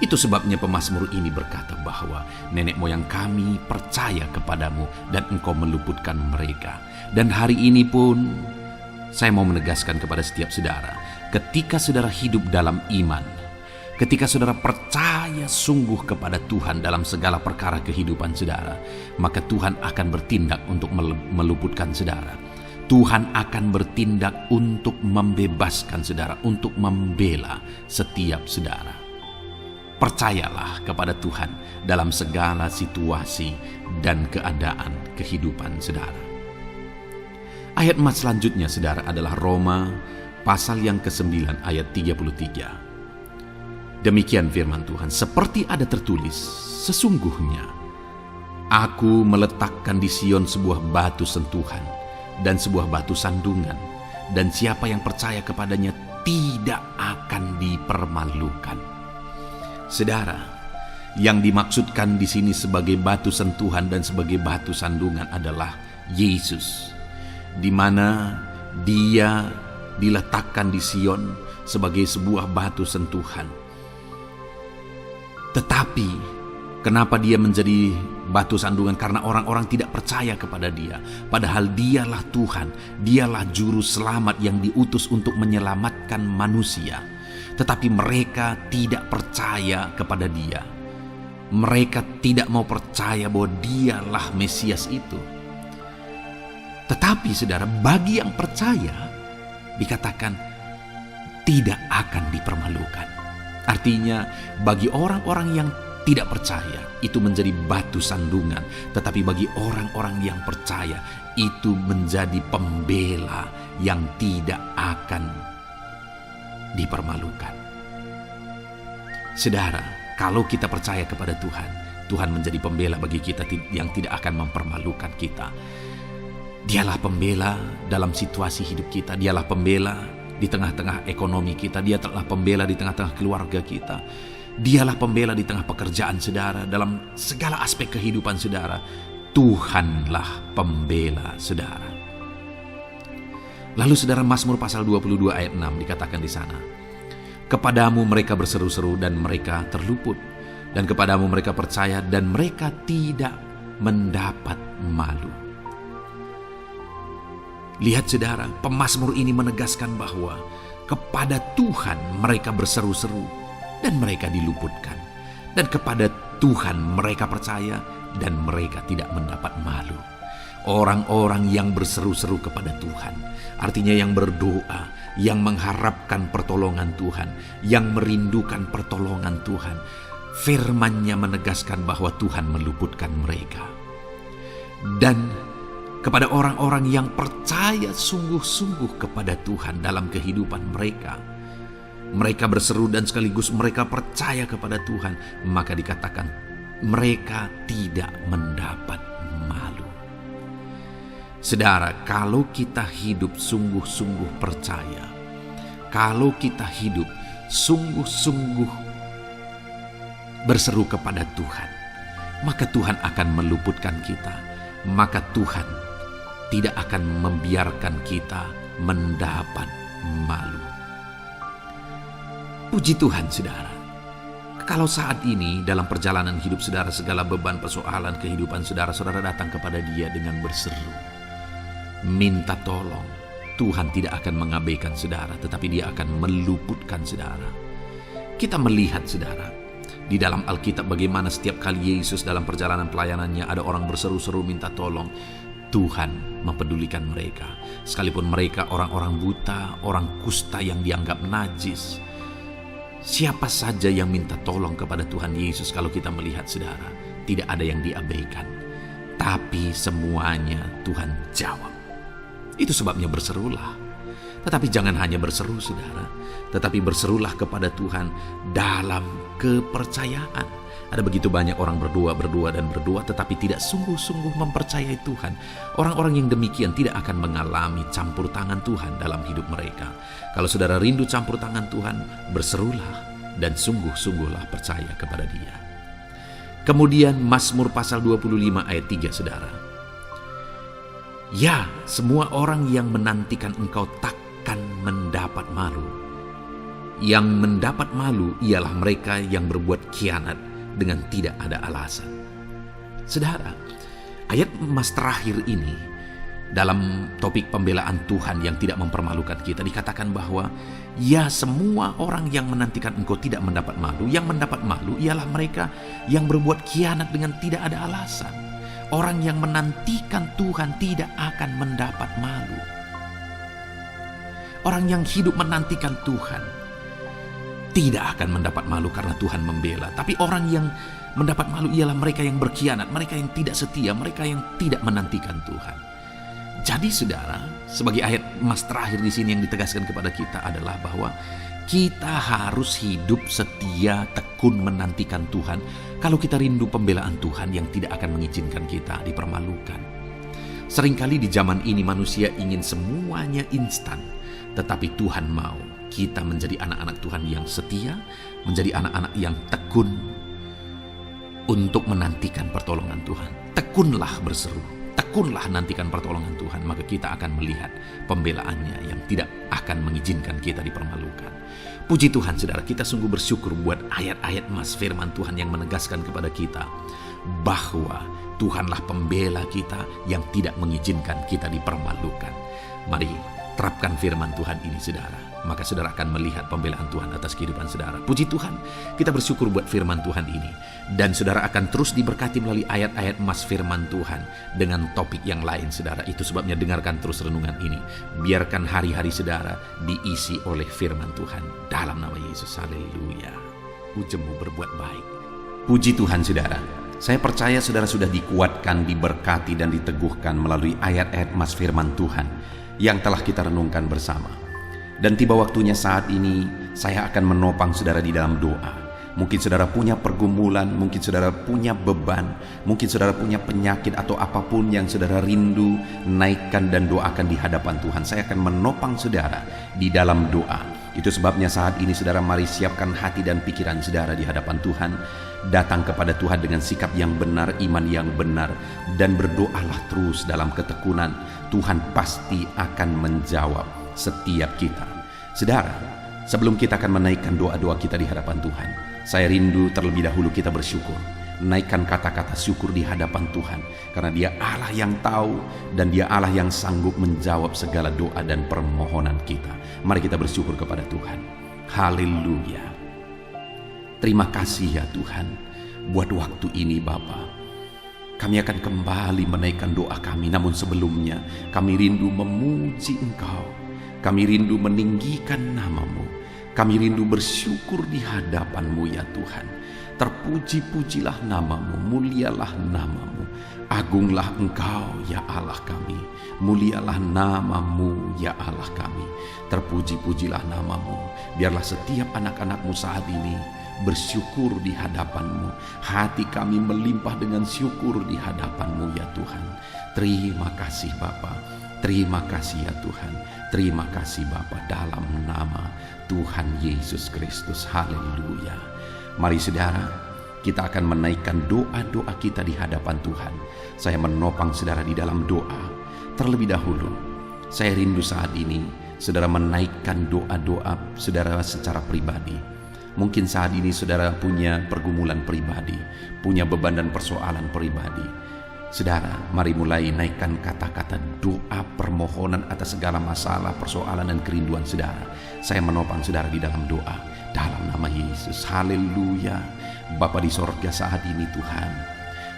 Itu sebabnya pemazmur ini berkata bahwa nenek moyang kami percaya kepadamu dan engkau meluputkan mereka. Dan hari ini pun saya mau menegaskan kepada setiap saudara, ketika saudara hidup dalam iman, ketika saudara percaya sungguh kepada Tuhan dalam segala perkara kehidupan saudara, maka Tuhan akan bertindak untuk meluputkan saudara. Tuhan akan bertindak untuk membebaskan saudara, untuk membela setiap saudara. Percayalah kepada Tuhan dalam segala situasi dan keadaan kehidupan saudara. Ayat emas selanjutnya saudara adalah Roma pasal yang ke-9 ayat 33. Demikian firman Tuhan, seperti ada tertulis, sesungguhnya aku meletakkan di Sion sebuah batu sentuhan dan sebuah batu sandungan, dan siapa yang percaya kepadanya tidak akan dipermalukan. Saudara, yang dimaksudkan di sini sebagai batu sentuhan dan sebagai batu sandungan adalah Yesus, di mana Dia diletakkan di Sion sebagai sebuah batu sentuhan. Tetapi kenapa Dia menjadi batu sandungan? Karena orang-orang tidak percaya kepada Dia. Padahal Dialah Tuhan, Dialah juru selamat yang diutus untuk menyelamatkan manusia. Tetapi mereka tidak percaya kepada Dia. Mereka tidak mau percaya bahwa Dialah Mesias itu. Tetapi saudara, bagi yang percaya dikatakan tidak akan dipermalukan. Artinya bagi orang-orang yang tidak percaya itu menjadi batu sandungan, tetapi bagi orang-orang yang percaya itu menjadi pembela yang tidak akan dipermalukan. Saudara, kalau kita percaya kepada Tuhan, Tuhan menjadi pembela bagi kita yang tidak akan mempermalukan kita. Dialah pembela dalam situasi hidup kita, Dialah pembela di tengah-tengah ekonomi kita, Dia telah pembela di tengah-tengah keluarga kita, Dialah pembela di tengah pekerjaan saudara, dalam segala aspek kehidupan saudara. Tuhanlah pembela saudara. Lalu saudara, Mazmur pasal 22 ayat 6 dikatakan di sana, kepadamu mereka berseru-seru dan mereka terluput, dan kepadamu mereka percaya dan mereka tidak mendapat malu. Lihat saudara, pemazmur ini menegaskan bahwa kepada Tuhan mereka berseru-seru dan mereka diluputkan, dan kepada Tuhan mereka percaya dan mereka tidak mendapat malu. Orang-orang yang berseru-seru kepada Tuhan, artinya yang berdoa, yang mengharapkan pertolongan Tuhan, yang merindukan pertolongan Tuhan, Firman-Nya menegaskan bahwa Tuhan meluputkan mereka. Dan kepada orang-orang yang percaya sungguh-sungguh kepada Tuhan dalam kehidupan mereka, mereka berseru dan sekaligus mereka percaya kepada Tuhan, maka dikatakan mereka tidak mendapat malu. Saudara, kalau kita hidup sungguh-sungguh percaya, kalau kita hidup sungguh-sungguh berseru kepada Tuhan, maka Tuhan akan meluputkan kita. Maka Tuhan tidak akan membiarkan kita mendapat malu. Puji Tuhan, saudara. Kalau saat ini dalam perjalanan hidup saudara, segala beban persoalan kehidupan saudara, saudara datang kepada Dia dengan berseru, minta tolong, Tuhan tidak akan mengabaikan saudara, tetapi Dia akan meluputkan saudara. Kita melihat, saudara, di dalam Alkitab bagaimana setiap kali Yesus dalam perjalanan pelayanannya ada orang berseru-seru minta tolong, Tuhan mempedulikan mereka. Sekalipun mereka orang-orang buta, orang kusta yang dianggap najis, siapa saja yang minta tolong kepada Tuhan Yesus, kalau kita melihat, saudara, tidak ada yang diabaikan, tapi semuanya Tuhan jawab. Itu sebabnya berserulah. Tetapi jangan hanya berseru, saudara, tetapi berserulah kepada Tuhan dalam kepercayaan. Ada begitu banyak orang berdoa, tetapi tidak sungguh-sungguh mempercayai Tuhan. Orang-orang yang demikian tidak akan mengalami campur tangan Tuhan dalam hidup mereka. Kalau saudara rindu campur tangan Tuhan, berserulah dan sungguh-sungguhlah percaya kepada Dia. Kemudian Mazmur pasal 25 ayat 3, saudara. Ya, semua orang yang menantikan Engkau takkan mendapat malu. Yang mendapat malu ialah mereka yang berbuat khianat dengan tidak ada alasan. Saudara, ayat emas terakhir ini dalam topik pembelaan Tuhan yang tidak mempermalukan kita, dikatakan bahwa ya, semua orang yang menantikan Engkau tidak mendapat malu. Yang mendapat malu ialah mereka yang berbuat khianat dengan tidak ada alasan. Orang yang menantikan Tuhan tidak akan mendapat malu. Orang yang hidup menantikan Tuhan tidak akan mendapat malu karena Tuhan membela. Tapi orang yang mendapat malu ialah mereka yang berkhianat, mereka yang tidak setia, mereka yang tidak menantikan Tuhan. Jadi, saudara, sebagai ayat emas terakhir di sini yang ditegaskan kepada kita adalah bahwa kita harus hidup setia, tekun menantikan Tuhan. Kalau kita rindu pembelaan Tuhan yang tidak akan mengizinkan kita dipermalukan. Seringkali di zaman ini manusia ingin semuanya instan, tetapi Tuhan mau kita menjadi anak-anak Tuhan yang setia, menjadi anak-anak yang tekun untuk menantikan pertolongan Tuhan. Tekunlah berseru, tekunlah nantikan pertolongan Tuhan, maka kita akan melihat pembelaannya yang tidak akan mengizinkan kita dipermalukan. Puji Tuhan, saudara, kita sungguh bersyukur buat ayat-ayat emas firman Tuhan yang menegaskan kepada kita bahwa Tuhanlah pembela kita yang tidak mengizinkan kita dipermalukan. Mari terapkan firman Tuhan ini, saudara. Maka saudara akan melihat pembelaan Tuhan atas kehidupan saudara. Puji Tuhan, kita bersyukur buat firman Tuhan ini. Dan saudara akan terus diberkati melalui ayat-ayat emas firman Tuhan dengan topik yang lain, saudara. Itu sebabnya dengarkan terus renungan ini. Biarkan hari-hari saudara diisi oleh firman Tuhan. Dalam nama Yesus, haleluya. Ujungmu berbuat baik. Puji Tuhan, saudara. Saya percaya saudara sudah dikuatkan, diberkati, dan diteguhkan melalui ayat-ayat emas firman Tuhan yang telah kita renungkan bersama. Dan tiba waktunya saat ini saya akan menopang saudara di dalam doa. Mungkin saudara punya pergumulan, mungkin saudara punya beban, mungkin saudara punya penyakit atau apapun yang saudara rindu, naikkan dan doakan di hadapan Tuhan. Saya akan menopang saudara di dalam doa. Itu sebabnya saat ini saudara, mari siapkan hati dan pikiran saudara di hadapan Tuhan. Datang kepada Tuhan dengan sikap yang benar, iman yang benar, dan berdoalah terus dalam ketekunan. Tuhan pasti akan menjawab setiap kita. Saudara, sebelum kita akan menaikkan doa-doa kita di hadapan Tuhan, saya rindu terlebih dahulu kita bersyukur. Naikkan kata-kata syukur di hadapan Tuhan, karena Dia Allah yang tahu dan Dia Allah yang sanggup menjawab segala doa dan permohonan kita. Mari kita bersyukur kepada Tuhan. Haleluya. Terima kasih ya Tuhan buat waktu ini Bapa. Kami akan kembali menaikkan doa kami, namun sebelumnya kami rindu memuji Engkau. Kami rindu meninggikan nama-Mu. Kami rindu bersyukur di hadapan-Mu ya Tuhan. Terpuji-pujilah namamu, mulialah namamu. Agunglah Engkau ya Allah kami, mulialah namamu ya Allah kami. Terpuji-pujilah namamu. Biarlah setiap anak-anakmu saat ini bersyukur di hadapanmu. Hati kami melimpah dengan syukur di hadapanmu ya Tuhan. Terima kasih Bapa, terima kasih ya Tuhan. Terima kasih Bapa, dalam nama Tuhan Yesus Kristus. Haleluya. Mari saudara, kita akan menaikkan doa-doa kita di hadapan Tuhan. Saya menopang saudara di dalam doa. Terlebih dahulu, saya rindu saat ini saudara menaikkan doa-doa saudara secara pribadi. Mungkin saat ini saudara punya pergumulan pribadi, punya beban dan persoalan pribadi. Saudara, mari mulai naikkan kata-kata doa permohonan atas segala masalah, persoalan dan kerinduan saudara. Saya menopang saudara di dalam doa, dalam nama Yesus. Haleluya. Bapa di sorga, saat ini Tuhan,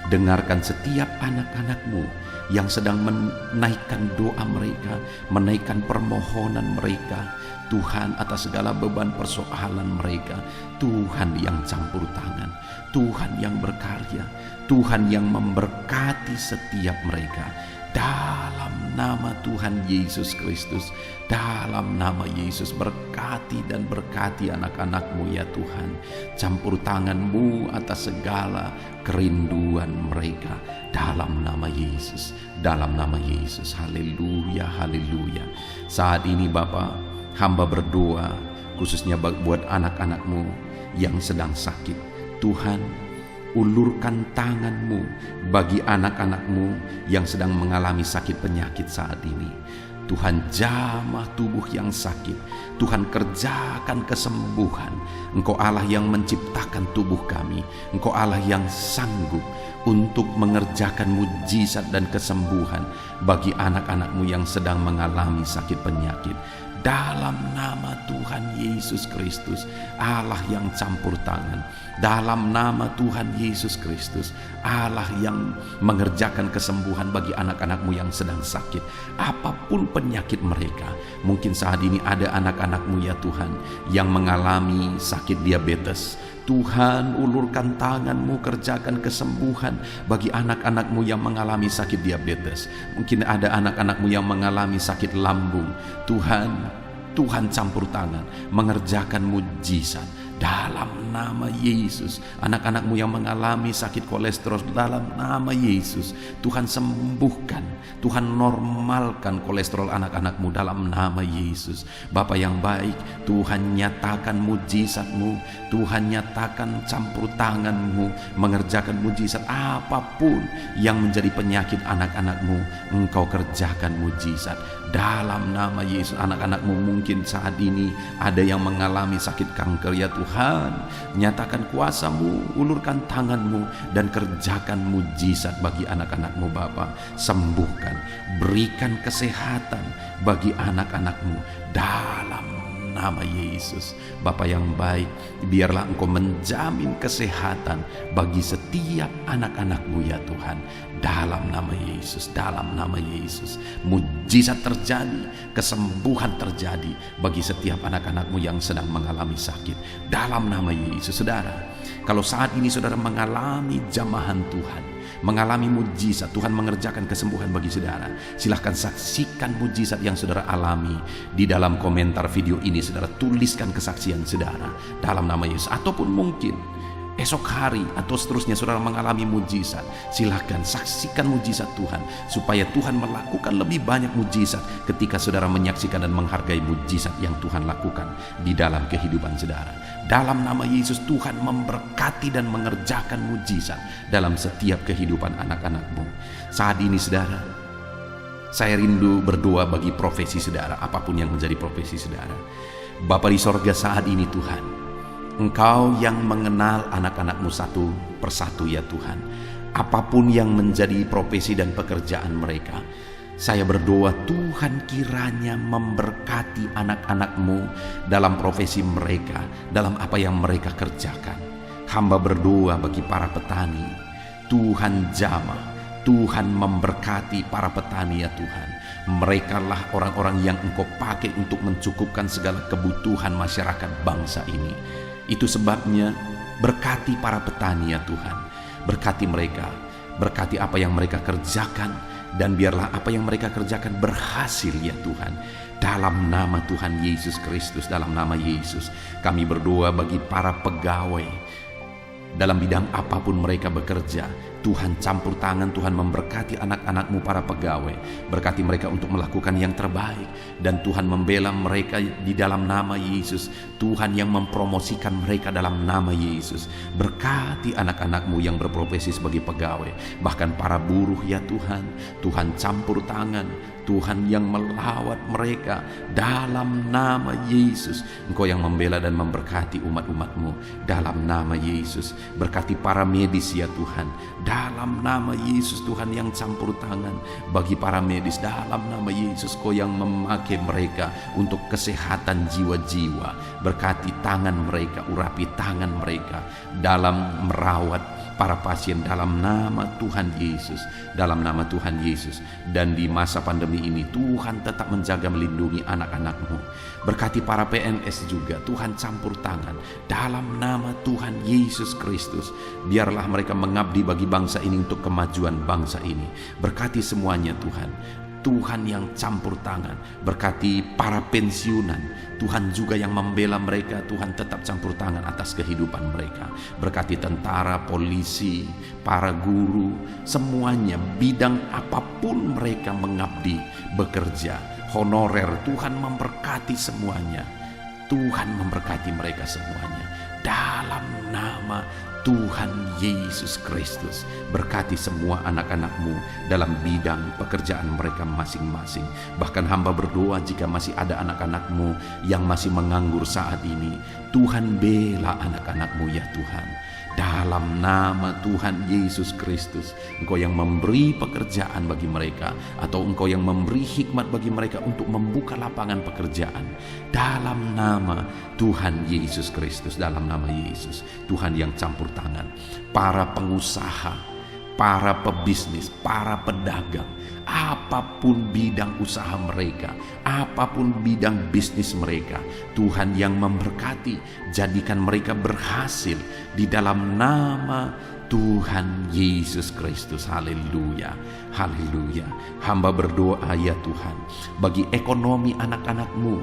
dengarkan setiap anak-anakmu yang sedang menaikkan doa mereka, menaikkan permohonan mereka. Tuhan, atas segala beban persoalan mereka, Tuhan yang campur tangan, Tuhan yang berkarya, Tuhan yang memberkati setiap mereka. Dalam nama Tuhan Yesus Kristus, dalam nama Yesus, berkati dan berkati anak-anakmu ya Tuhan. Campur tanganmu atas segala kerinduan mereka, dalam nama Yesus, dalam nama Yesus. Haleluya, haleluya. Saat ini Bapa, hamba berdoa khususnya buat anak-anakmu yang sedang sakit. Tuhan, ulurkan tanganmu bagi anak-anakmu yang sedang mengalami sakit penyakit saat ini. Tuhan, jamah tubuh yang sakit. Tuhan, kerjakan kesembuhan. Engkau Allah yang menciptakan tubuh kami. Engkau Allah yang sanggup untuk mengerjakan mujizat dan kesembuhan bagi anak-anakmu yang sedang mengalami sakit penyakit. Dalam nama Tuhan Yesus Kristus, Allah yang campur tangan. Dalam nama Tuhan Yesus Kristus, Allah yang mengerjakan kesembuhan bagi anak-anakmu yang sedang sakit. Apapun penyakit mereka, mungkin saat ini ada anak-anakmu ya Tuhan yang mengalami sakit diabetes. Tuhan, ulurkan tanganmu, kerjakan kesembuhan bagi anak-anakmu yang mengalami sakit diabetes. Mungkin ada anak-anakmu yang mengalami sakit lambung. Tuhan campur tangan, mengerjakan mujizat dalam nama Yesus. Anak-anakmu yang mengalami sakit kolesterol, dalam nama Yesus, Tuhan sembuhkan, Tuhan normalkan kolesterol anak-anakmu dalam nama Yesus. Bapa yang baik, Tuhan nyatakan mujizat-Mu, Tuhan nyatakan campur tangan-Mu, mengerjakan mujizat. Apapun yang menjadi penyakit anak-anakmu, Engkau kerjakan mujizat dalam nama Yesus. Anak-anakmu mungkin saat ini ada yang mengalami sakit kanker ya Tuhan, nyatakan kuasa-Mu, ulurkan tangan-Mu dan kerjakan mujizat bagi anak-anakmu Bapa. Sembuhkan, berikan kesehatan bagi anak-anakmu dalam nama Yesus. Bapa yang baik, biarlah Engkau menjamin kesehatan bagi setiap anak-anakmu ya Tuhan. Dalam nama Yesus, dalam nama Yesus, mujizat terjadi, kesembuhan terjadi bagi setiap anak-anakmu yang sedang mengalami sakit. Dalam nama Yesus. Saudara, kalau saat ini saudara mengalami jamahan Tuhan, mengalami mujizat, Tuhan mengerjakan kesembuhan bagi saudara, silahkan saksikan mujizat yang saudara alami di dalam komentar video ini. Saudara tuliskan kesaksian saudara dalam nama Yesus. Ataupun mungkin esok hari atau seterusnya saudara mengalami mujizat, silahkan saksikan mujizat Tuhan, supaya Tuhan melakukan lebih banyak mujizat ketika saudara menyaksikan dan menghargai mujizat yang Tuhan lakukan di dalam kehidupan saudara. Dalam nama Yesus, Tuhan memberkati dan mengerjakan mujizat dalam setiap kehidupan anak-anakmu. Saat ini saudara, saya rindu berdoa bagi profesi saudara, apapun yang menjadi profesi saudara. Bapa di sorga, saat ini Tuhan, Engkau yang mengenal anak-anakmu satu persatu ya Tuhan. Apapun yang menjadi profesi dan pekerjaan mereka, saya berdoa Tuhan kiranya memberkati anak-anakmu dalam profesi mereka, dalam apa yang mereka kerjakan. Hamba berdoa bagi para petani, Tuhan jamah, Tuhan memberkati para petani ya Tuhan. Mereka lah orang-orang yang Engkau pakai untuk mencukupkan segala kebutuhan masyarakat bangsa ini. Itu sebabnya Berkati para petani ya Tuhan, berkati mereka, berkati apa yang mereka kerjakan, dan biarlah apa yang mereka kerjakan berhasil ya Tuhan. Dalam nama Tuhan Yesus Kristus, dalam nama Yesus, kami berdoa bagi para pegawai dalam bidang apapun mereka bekerja. Tuhan campur tangan, Tuhan memberkati anak-anak-Mu para pegawai. Berkati mereka untuk melakukan yang terbaik. Dan Tuhan membela mereka di dalam nama Yesus. Tuhan yang mempromosikan mereka dalam nama Yesus. Berkati anak-anak-Mu yang berprofesi sebagai pegawai. Bahkan para buruh ya Tuhan. Tuhan campur tangan, Tuhan yang melawat mereka dalam nama Yesus. Engkau yang membela dan memberkati umat-umat-Mu dalam nama Yesus. Berkati para medis ya Tuhan, dalam nama Yesus. Tuhan yang campur tangan bagi para medis dalam nama Yesus. Kau yang memakai mereka untuk kesehatan jiwa-jiwa. Berkati tangan mereka, urapi tangan mereka dalam merawat para pasien dalam nama Tuhan Yesus, dalam nama Tuhan Yesus. Dan di masa pandemi ini Tuhan tetap menjaga melindungi anak-anak-Mu. Berkati para PNS juga, Tuhan campur tangan dalam nama Tuhan Yesus Kristus. Biarlah mereka mengabdi bagi bangsa ini untuk kemajuan bangsa ini. Berkati semuanya Tuhan. Tuhan yang campur tangan. Berkati para pensiunan, Tuhan juga yang membela mereka. Tuhan tetap campur tangan atas kehidupan mereka. Berkati tentara, polisi, para guru, semuanya bidang apapun mereka mengabdi, bekerja, honorer, Tuhan memberkati semuanya. Tuhan memberkati mereka semuanya dalam nama Tuhan Yesus Kristus. Berkati semua anak-anak-Mu dalam bidang pekerjaan mereka masing-masing. Bahkan hamba berdoa jika masih ada anak-anak-Mu yang masih menganggur saat ini, Tuhan bela anak-anak-Mu ya Tuhan. Dalam nama Tuhan Yesus Kristus, Engkau yang memberi pekerjaan bagi mereka, atau Engkau yang memberi hikmat bagi mereka untuk membuka lapangan pekerjaan. Dalam nama Tuhan Yesus Kristus, dalam nama Yesus, Tuhan yang campur tangan. Para pengusaha, para pebisnis, para pedagang, apapun bidang usaha mereka, apapun bidang bisnis mereka, Tuhan yang memberkati, jadikan mereka berhasil di dalam nama Tuhan Yesus Kristus. Haleluya, haleluya. Hamba berdoa ya Tuhan, bagi ekonomi anak-anak-Mu,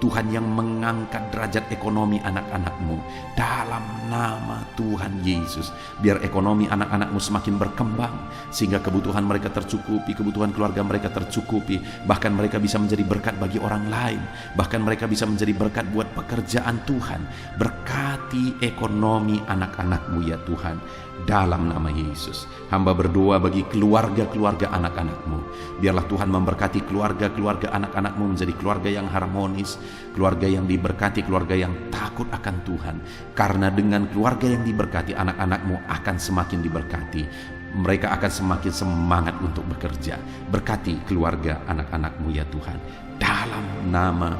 Tuhan yang mengangkat derajat ekonomi anak-anak-Mu dalam nama Tuhan Yesus. Biar ekonomi anak-anak-Mu semakin berkembang, sehingga kebutuhan mereka tercukupi, kebutuhan keluarga mereka tercukupi. Bahkan mereka bisa menjadi berkat bagi orang lain. Bahkan mereka bisa menjadi berkat buat pekerjaan Tuhan. Berkati ekonomi anak-anak-Mu ya Tuhan, dalam nama Yesus. Hamba berdoa bagi keluarga-keluarga anak-anak-Mu. Biarlah Tuhan memberkati keluarga-keluarga anak-anak-Mu menjadi keluarga yang harmonis, keluarga yang diberkati, keluarga yang takut akan Tuhan. Karena dengan keluarga yang diberkati, anak-anak-Mu akan semakin diberkati. Mereka akan semakin semangat untuk bekerja. Berkati keluarga anak-anak-Mu ya Tuhan, dalam nama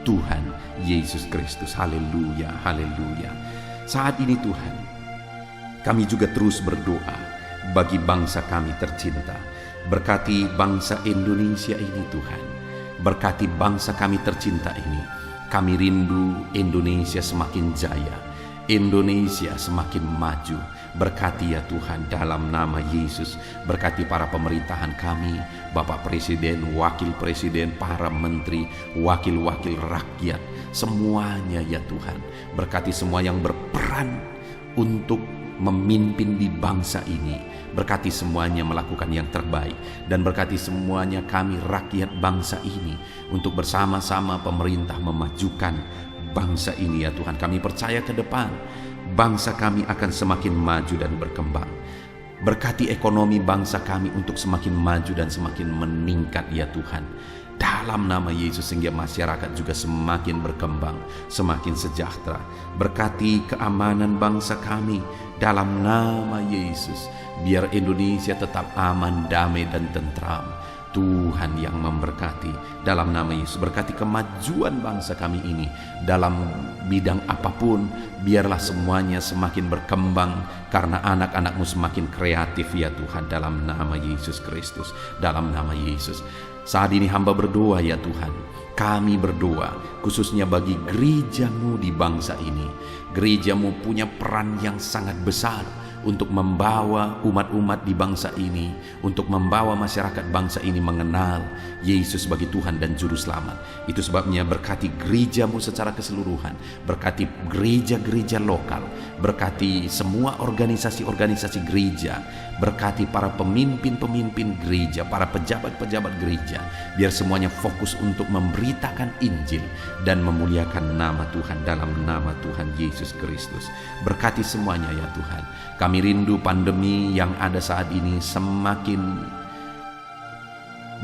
Tuhan Yesus Kristus. Haleluya, haleluya. Saat ini Tuhan, kami juga terus berdoa bagi bangsa kami tercinta. Berkati bangsa Indonesia ini Tuhan. Berkati bangsa kami tercinta ini. Kami rindu Indonesia semakin jaya, Indonesia semakin maju. Berkati ya Tuhan dalam nama Yesus. Berkati para pemerintahan kami, Bapak Presiden, Wakil Presiden, para menteri, wakil-wakil rakyat, semuanya ya Tuhan. Berkati semua yang berperan untuk memimpin di bangsa ini. Berkati semuanya melakukan yang terbaik. Dan berkati semuanya kami rakyat bangsa ini untuk bersama-sama pemerintah memajukan bangsa ini ya Tuhan. Kami percaya ke depan bangsa kami akan semakin maju dan berkembang. Berkati ekonomi bangsa kami untuk semakin maju dan semakin meningkat ya Tuhan, dalam nama Yesus, sehingga masyarakat juga semakin berkembang, semakin sejahtera. Berkati keamanan bangsa kami dalam nama Yesus, biar Indonesia tetap aman, damai dan tentram. Tuhan yang memberkati dalam nama Yesus. Berkati kemajuan bangsa kami ini dalam bidang apapun, biarlah semuanya semakin berkembang karena anak-anak-Mu semakin kreatif ya Tuhan, dalam nama Yesus Kristus, dalam nama Yesus. Saat ini hamba berdoa ya Tuhan, kami berdoa khususnya bagi gereja-Mu di bangsa ini, Gerejamu punya peran yang sangat besar untuk membawa umat-umat di bangsa ini, untuk membawa masyarakat bangsa ini mengenal Yesus sebagai Tuhan dan Juru Selamat. Itu sebabnya berkati gerejamu secara keseluruhan, berkati gereja-gereja lokal, berkati semua organisasi-organisasi gereja, berkati para pemimpin-pemimpin gereja, para pejabat-pejabat gereja, biar semuanya fokus untuk memberitakan Injil dan memuliakan nama Tuhan dalam nama Tuhan Yesus Kristus. Berkati semuanya ya Tuhan. Kami rindu pandemi yang ada saat ini semakin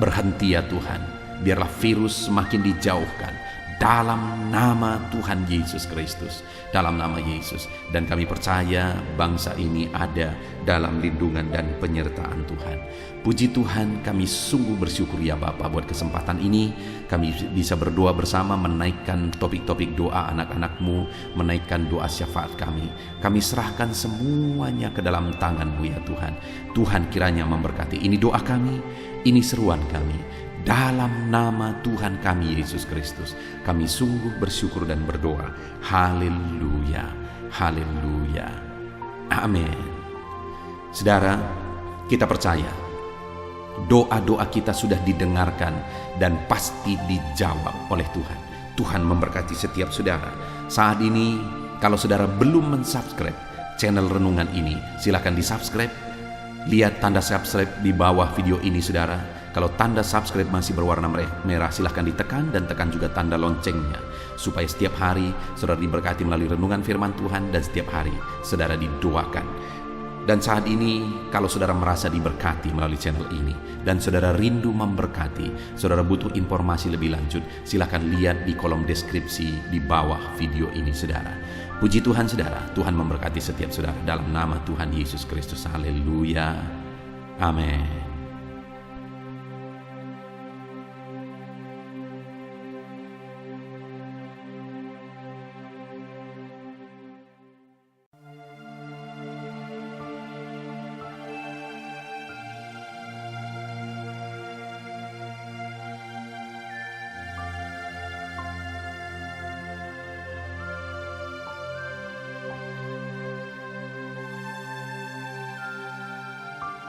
berhenti ya Tuhan. Biarlah virus semakin dijauhkan dalam nama Tuhan Yesus Kristus, dalam nama Yesus. Dan kami percaya bangsa ini ada dalam lindungan dan penyertaan Tuhan. Puji Tuhan, kami sungguh bersyukur ya Bapa buat kesempatan ini. Kami bisa berdoa bersama, menaikkan topik-topik doa anak-anak-Mu, menaikkan doa syafaat kami. Kami serahkan semuanya ke dalam tangan-Mu ya Tuhan. Tuhan kiranya memberkati. Ini doa kami, ini seruan kami. Dalam nama Tuhan kami Yesus Kristus, kami sungguh bersyukur dan berdoa. Haleluya, haleluya, amin. Saudara, kita percaya doa-doa kita sudah didengarkan dan pasti dijawab oleh Tuhan. Tuhan memberkati setiap saudara. Saat ini, kalau saudara belum mensubscribe channel renungan ini, silakan di-subscribe. Lihat tanda subscribe di bawah video ini saudara. Kalau tanda subscribe masih berwarna merah, silahkan ditekan dan tekan juga tanda loncengnya. Supaya setiap hari saudara diberkati melalui renungan firman Tuhan dan setiap hari saudara didoakan. Dan saat ini kalau saudara merasa diberkati melalui channel ini dan saudara rindu memberkati, saudara butuh informasi lebih lanjut, silahkan lihat di kolom deskripsi di bawah video ini saudara. Puji Tuhan saudara, Tuhan memberkati setiap saudara dalam nama Tuhan Yesus Kristus. Haleluya. Amin.